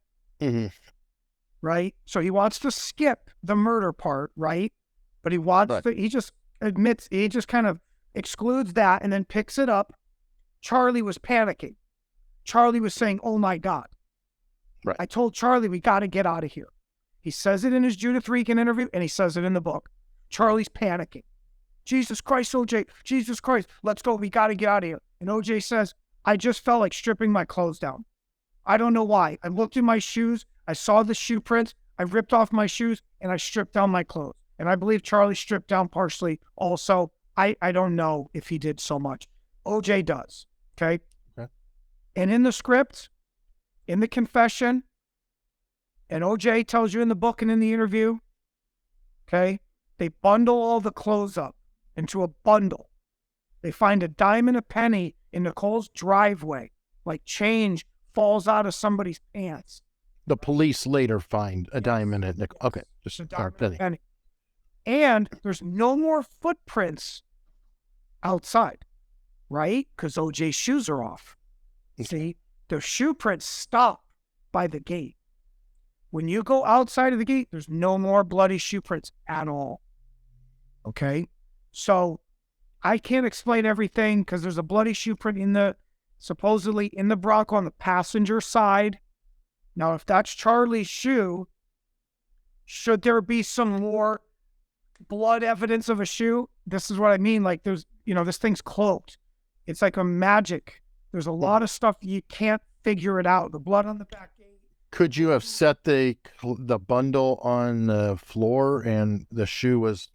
[SPEAKER 3] Right? So he wants to skip the murder part, right? But he just admits, he just kind of excludes that and then picks it up. Charlie was panicking. Charlie was saying, oh my God.
[SPEAKER 2] Right.
[SPEAKER 3] I told Charlie, we got to get out of here. He says it in his Judith Regan interview, and he says it in the book. Charlie's panicking. Jesus Christ, OJ, Jesus Christ, let's go. We got to get out of here. And OJ says, I just felt like stripping my clothes down. I don't know why. I looked in my shoes. I saw the shoe prints. I ripped off my shoes, and I stripped down my clothes. And I believe Charlie stripped down partially also. I don't know if he did so much. OJ does, okay? And in the script, in the confession, and OJ tells you in the book and in the interview, okay, they bundle all the clothes up into a bundle. They find a dime and a penny in Nicole's driveway, like change falls out of somebody's pants.
[SPEAKER 2] The police later find a dime in it. Okay, just
[SPEAKER 3] A dime and a penny. And there's no more footprints outside, right? Because OJ's shoes are off. See, the shoe prints stop by the gate. When you go outside of the gate, there's no more bloody shoe prints at all. Okay? So I can't explain everything because there's a bloody shoe print supposedly in the Bronco on the passenger side. Now, if that's Charlie's shoe, should there be some more blood evidence of a shoe? This is what I mean. Like there's, this thing's cloaked. It's like a magic. There's a lot of stuff you can't figure it out. The blood on the back gate.
[SPEAKER 2] Could you have set the bundle on the floor and the shoe was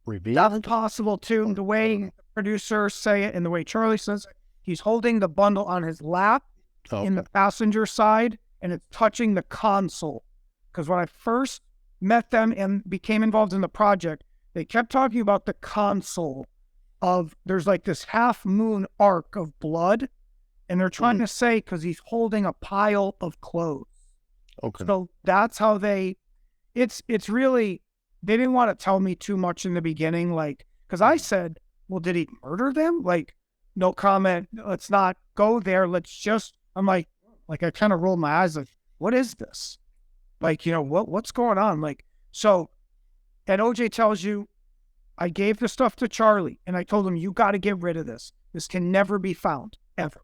[SPEAKER 2] revealed?
[SPEAKER 3] That's possible too. The way the producers say it and the way Charlie says it, he's holding the bundle on his lap in the passenger side and it's touching the console. Because when I first met them and became involved in the project, they kept talking about the console of there's like this half moon arc of blood. And they're trying to say, because he's holding a pile of clothes.
[SPEAKER 2] Okay.
[SPEAKER 3] So that's how it's really, they didn't want to tell me too much in the beginning. Like, because I said, well, did he murder them? Like, no comment. Let's not go there. I'm like I kind of rolled my eyes like, what is this? Like, what's going on? Like, so, and OJ tells you, I gave the stuff to Charlie and I told him, you got to get rid of this. This can never be found, ever.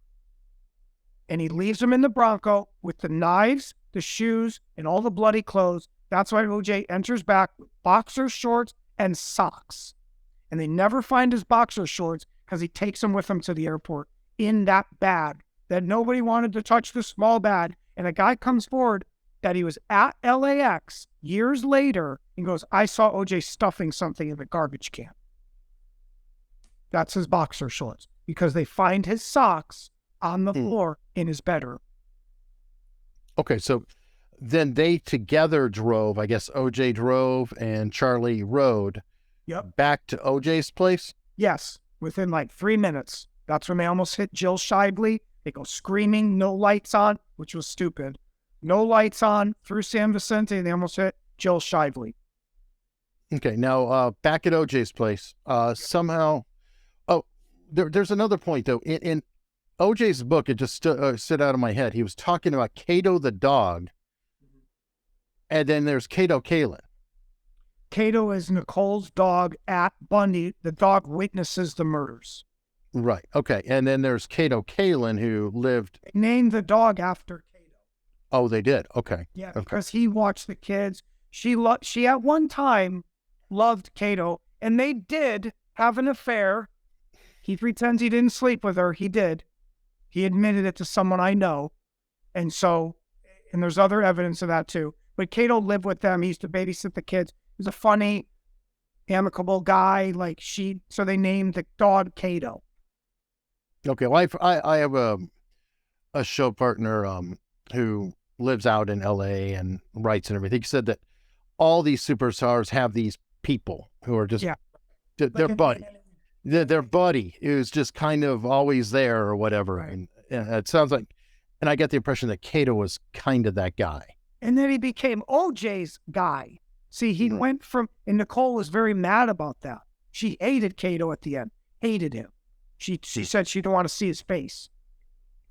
[SPEAKER 3] And he leaves them in the Bronco with the knives, the shoes, and all the bloody clothes. That's why OJ enters back with boxer shorts and socks. And they never find his boxer shorts because he takes them with him to the airport in that bag that nobody wanted to touch, the small bag. And a guy comes forward that he was at LAX years later and goes, I saw OJ stuffing something in the garbage can. That's his boxer shorts because they find his socks on the floor in his bedroom.
[SPEAKER 2] Okay, so then they together drove, I guess OJ drove and Charlie rode back to OJ's place?
[SPEAKER 3] Yes, within like 3 minutes. That's when they almost hit Jill Shively. They go screaming, no lights on, which was stupid. No lights on through San Vicente, and they almost hit Jill Shively.
[SPEAKER 2] Okay, now back at OJ's place, somehow, there's another point though. In OJ's book, it just stood out of my head. He was talking about Kato the dog, and then there's Kato Kalin.
[SPEAKER 3] Kato is Nicole's dog at Bundy. The dog witnesses the murders.
[SPEAKER 2] Right. Okay. And then there's Kato Kalin, who lived.
[SPEAKER 3] Named the dog after Kato.
[SPEAKER 2] Oh, they did. Okay.
[SPEAKER 3] Yeah,
[SPEAKER 2] okay.
[SPEAKER 3] Because he watched the kids. She at one time loved Kato, and they did have an affair. He pretends he didn't sleep with her. He did. He admitted it to someone I know. And there's other evidence of that too. But Kato lived with them. He used to babysit the kids. He was a funny, amicable guy. So they named the dog Kato.
[SPEAKER 2] Okay. Well, I have a show partner who lives out in LA and writes and everything. He said that all these superstars have these people who are just their buddy. Their buddy who's just kind of always there or whatever. Right. And it sounds like, and I get the impression that Kato was kind of that guy.
[SPEAKER 3] And then he became OJ's guy. See, he went from, and Nicole was very mad about that. She hated Kato at the end, hated him. She said she didn't want to see his face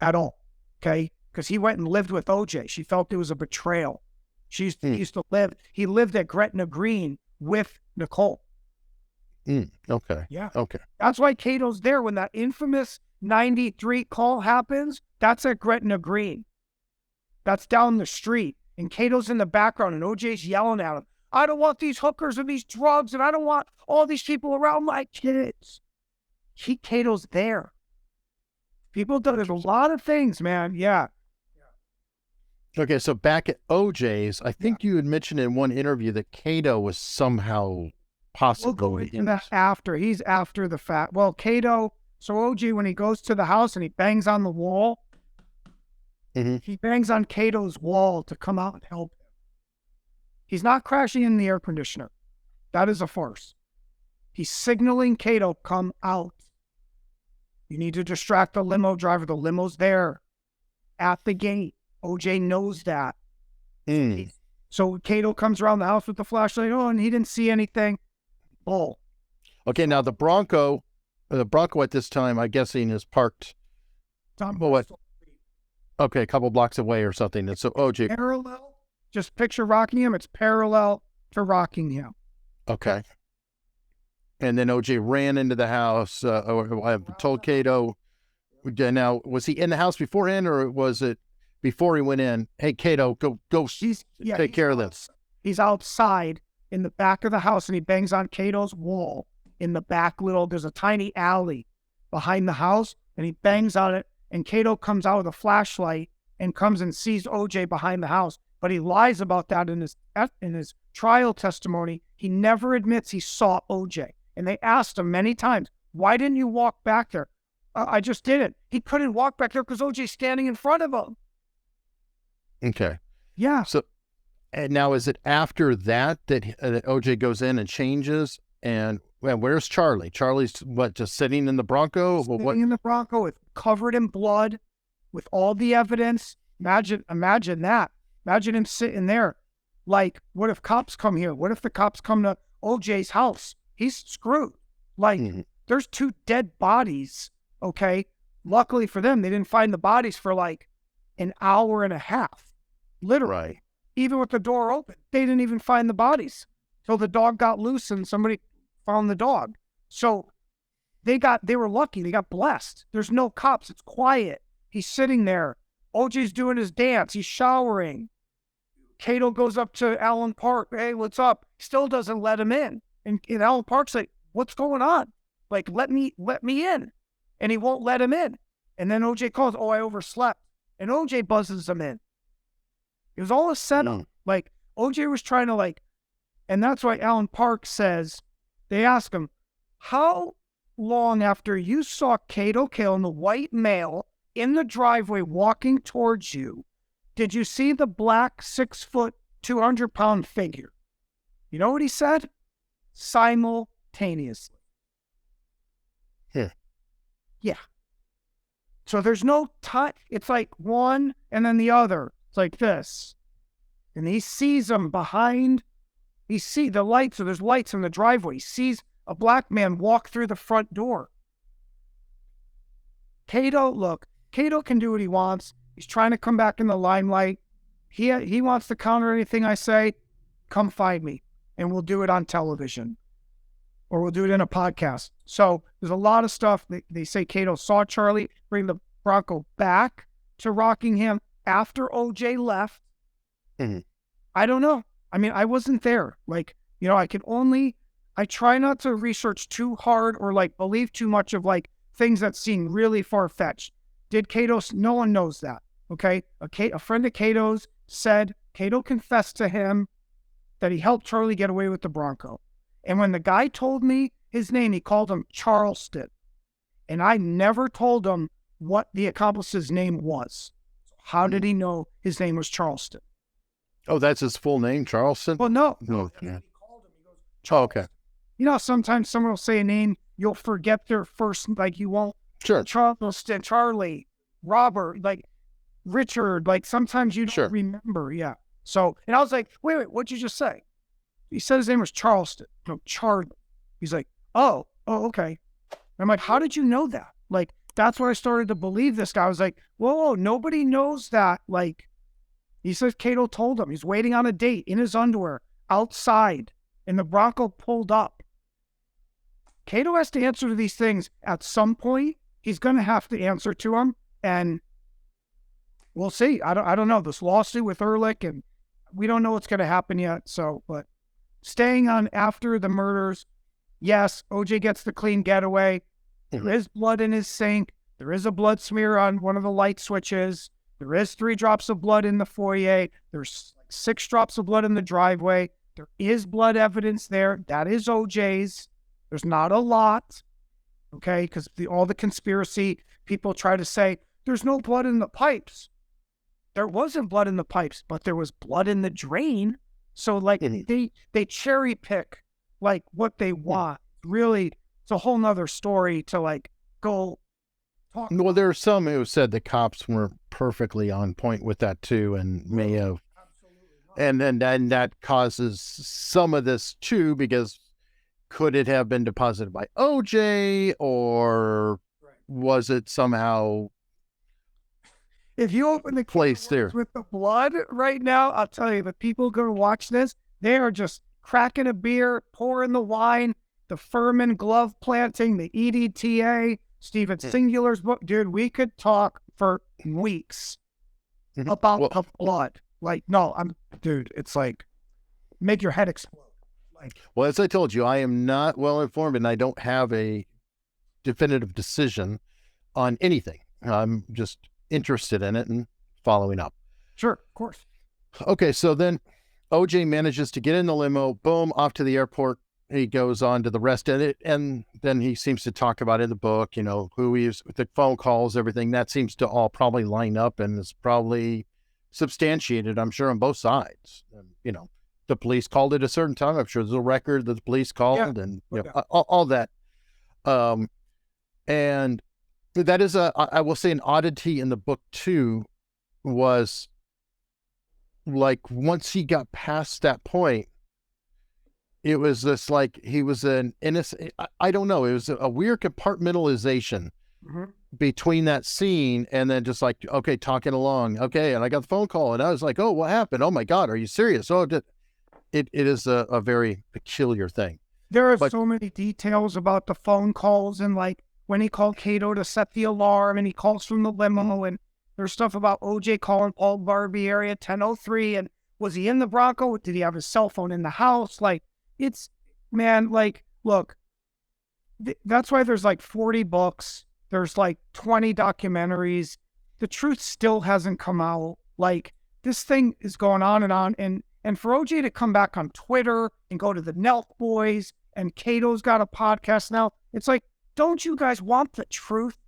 [SPEAKER 3] at all, okay? Because he went and lived with OJ. She felt it was a betrayal. He lived at Gretna Green with Nicole.
[SPEAKER 2] Okay.
[SPEAKER 3] Yeah.
[SPEAKER 2] Okay.
[SPEAKER 3] That's why Kato's there when that infamous 93 call happens. That's at Gretna Green. That's down the street. and Cato's in the background, and OJ's yelling at him, I don't want these hookers and these drugs, and I don't want all these people around my kids. Cato's there. People do, there's a lot of things, man. Yeah.
[SPEAKER 2] Okay, so back at OJ's, I think you had mentioned in one interview that Cato was somehow possibly
[SPEAKER 3] We'll go into that after. He's after the fact. Well, Cato, so OJ, when he goes to the house and he bangs on the wall, he bangs on Cato's wall to come out and help him. He's not crashing in the air conditioner. That is a farce. He's signaling Cato, come out. You need to distract the limo driver. The limo's there at the gate. OJ knows that. So Cato comes around the house with the flashlight. Oh, and he didn't see anything. Bull.
[SPEAKER 2] Okay, now the Bronco at this time, I'm guessing, is parked. Okay, a couple blocks away or something. And so OJ.
[SPEAKER 3] Parallel. Just picture Rockingham. It's parallel to Rockingham.
[SPEAKER 2] Okay. And then OJ ran into the house. I told Cato. Now, was he in the house beforehand, or was it before he went in? Hey, Cato, go take care of this.
[SPEAKER 3] He's outside in the back of the house, and he bangs on Cato's wall in the back there's a tiny alley behind the house, and he bangs on it, and Cato comes out with a flashlight and comes and sees OJ behind the house. But he lies about that in his trial testimony. He never admits he saw OJ. And they asked him many times, why didn't you walk back there? I just didn't. He couldn't walk back there because OJ's standing in front of him.
[SPEAKER 2] Okay.
[SPEAKER 3] Yeah.
[SPEAKER 2] So, and now is it after that OJ goes in and changes? And where's Charlie? Charlie's just sitting in the Bronco?
[SPEAKER 3] Sitting in the Bronco, covered in blood, with all the evidence. Imagine that. Imagine him sitting there. Like, what if cops come here? What if the cops come to OJ's house? He's screwed. Like, there's 2 dead bodies, okay? Luckily for them, they didn't find the bodies for like an hour and a half. Literally.
[SPEAKER 2] Right.
[SPEAKER 3] Even with the door open, they didn't even find the bodies. So the dog got loose and somebody found the dog. So they were lucky. They got blessed. There's no cops. It's quiet. He's sitting there. OJ's doing his dance. He's showering. Cato goes up to Alan Park. Hey, what's up? Still doesn't let him in. And Alan Park's like, what's going on? Like, let me in. And he won't let him in. And then OJ calls, I overslept. And OJ buzzes him in. It was all a setup. Like, OJ was trying to and that's why Alan Park says, they ask him, how long after you saw Cato killing the white male in the driveway walking towards you, did you see the black 6-foot, 200-pound figure? You know what he said? Simultaneously. Yeah. So there's no time. It's like one and then the other. It's like this. And he sees them behind. He sees the lights. So there's lights in the driveway. He sees a black man walk through the front door. Cato can do what he wants. He's trying to come back in the limelight. He wants to counter anything I say. Come find me, and we'll do it on television, or we'll do it in a podcast. So there's a lot of stuff. They say Cato saw Charlie bring the Bronco back to Rockingham after OJ left. I don't know. I mean, I wasn't there. I try not to research too hard or believe too much of things that seem really far-fetched. Did Cato? No one knows that. Okay. A friend of Cato's said Cato confessed to him that he helped Charlie get away with the Bronco. And when the guy told me his name, he called him Charleston. And I never told him what the accomplice's name was. How did he know his name was Charleston?
[SPEAKER 2] Oh, that's his full name, Charleston?
[SPEAKER 3] Well, no.
[SPEAKER 2] Yeah. Oh, okay.
[SPEAKER 3] You know, sometimes someone will say a name, you'll forget their first, you won't.
[SPEAKER 2] Sure.
[SPEAKER 3] Charleston, Charlie, Robert, Richard, sometimes you don't remember. Yeah. So, and I was like, wait, what'd you just say? He said his name was Charleston. No, Charlie. He's like, oh, okay. I'm like, how did you know that? That's when I started to believe this guy. I was like, whoa, nobody knows that. He says Cato told him. He's waiting on a date in his underwear outside, and the Bronco pulled up. Cato has to answer to these things at some point. He's going to have to answer to them, and we'll see. I don't know. This lawsuit with Ehrlich and we don't know what's going to happen yet. So, but staying on after the murders, yes, OJ gets the clean getaway. There is blood in his sink. There is a blood smear on one of the light switches. There is 3 drops of blood in the foyer. There's 6 drops of blood in the driveway. There is blood evidence there. That is OJ's. There's not a lot, okay? Because all the conspiracy people try to say, there's no blood in the pipes. There wasn't blood in the pipes, but there was blood in the drain. So, like, they cherry pick, like, what they want. Really, it's a whole nother story to, like, go talk.
[SPEAKER 2] Well, there are some who said the cops were perfectly on point with that, too, and may have. And then that causes some of this, too, because could it have been deposited by OJ, or was it somehow...
[SPEAKER 3] If you open the
[SPEAKER 2] place there
[SPEAKER 3] with the blood right now, I'll tell you, the people going to watch this, they are just cracking a beer, pouring the wine, the Furman glove planting, the EDTA, Steven Singular's book. Dude, we could talk for weeks about the blood. Like, no, dude, it's like, make your head explode. Like,
[SPEAKER 2] well, as I told you, I am not well informed and I don't have a definitive decision on anything. I'm just interested in it and following up.
[SPEAKER 3] Sure, of course.
[SPEAKER 2] Okay, so then OJ manages to get in the limo, boom, off to the airport. He goes on to the rest of it, and then he seems to talk about in the book, you know, who he's, the phone calls, everything. That seems to all probably line up and is probably substantiated, I'm sure, on both sides. You know, the police called it a certain time. I'm sure there's a record that the police called, and you know, all that. And that is I will say, an oddity in the book too, was like once he got past that point, it was this like he was an innocent. I don't know. It was a weird compartmentalization between that scene and then just like, okay, talking along. Okay. And I got the phone call and I was like, oh, what happened? Oh my God. Are you serious? Oh, it is a very peculiar thing.
[SPEAKER 3] There are so many details about the phone calls and like when he called Cato to set the alarm and he calls from the limo, and there's stuff about OJ calling Paul Barbieri at 10:03. And was he in the Bronco? Did he have his cell phone in the house? Like, it's, man, like, look, that's why there's like 40 books. There's like 20 documentaries. The truth still hasn't come out. Like, this thing is going on. And for OJ to come back on Twitter and go to the Nelk Boys, and Cato's got a podcast now, it's like, don't you guys want the truth?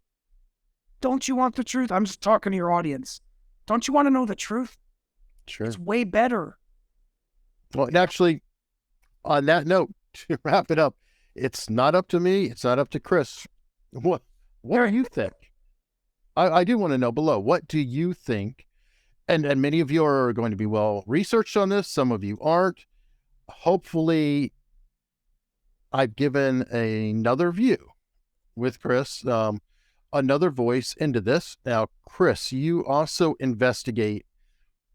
[SPEAKER 3] Don't you want the truth? I'm just talking to your audience. Don't you want to know the truth?
[SPEAKER 2] Sure.
[SPEAKER 3] It's way better.
[SPEAKER 2] Well, and actually, on that note, to wrap it up, it's not up to me. It's not up to Chris. What do you think? I do want to know below. What do you think? And many of you are going to be well researched on this. Some of you aren't. Hopefully, I've given another view with Chris, another voice into this. Now, Chris, you also investigate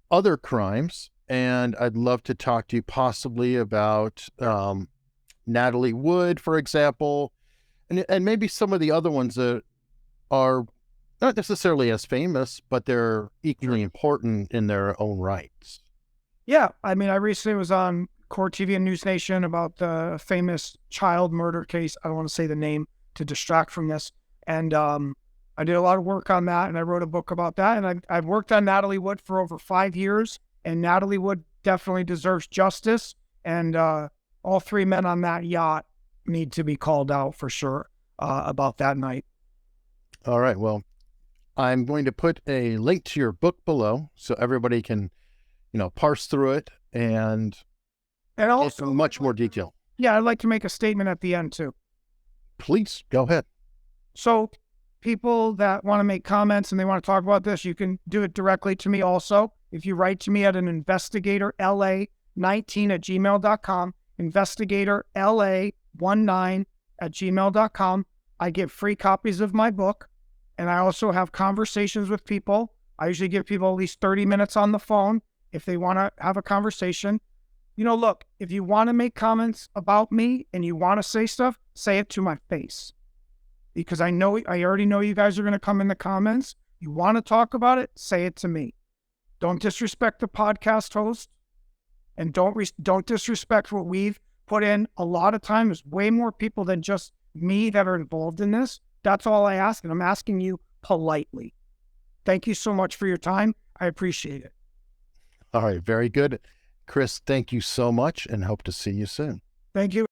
[SPEAKER 2] other crimes, and I'd love to talk to you possibly about Natalie Wood, for example, and maybe some of the other ones that are not necessarily as famous, but they're equally important in their own rights.
[SPEAKER 3] Yeah, I mean, I recently was on Court TV and News Nation about the famous child murder case. I don't want to say the name to distract from this. And I did a lot of work on that, and I wrote a book about that. And I've worked on Natalie Wood for over 5 years, and Natalie Wood definitely deserves justice. And all 3 men on that yacht need to be called out for sure about that night.
[SPEAKER 2] All right. Well, I'm going to put a link to your book below so everybody can, parse through it and also much more detail.
[SPEAKER 3] Yeah, I'd like to make a statement at the end too.
[SPEAKER 2] Please go ahead. So
[SPEAKER 3] people that want to make comments and they want to talk about this, you can do it directly to me also. If you write to me at an investigatorla19@gmail.com, investigatorla19@gmail.com, I give free copies of my book. And I also have conversations with people. I usually give people at least 30 minutes on the phone if they want to have a conversation. Look, if you want to make comments about me and you want to say stuff, say it to my face. Because I already know you guys are going to come in the comments. You want to talk about it, say it to me. Don't disrespect the podcast host. and don't disrespect what we've put in. A lot of time is way more people than just me that are involved in this. That's all I ask, and I'm asking you politely. Thank you so much for your time. I appreciate it.
[SPEAKER 2] All right, very good. Chris, thank you so much and hope to see you soon.
[SPEAKER 3] Thank you.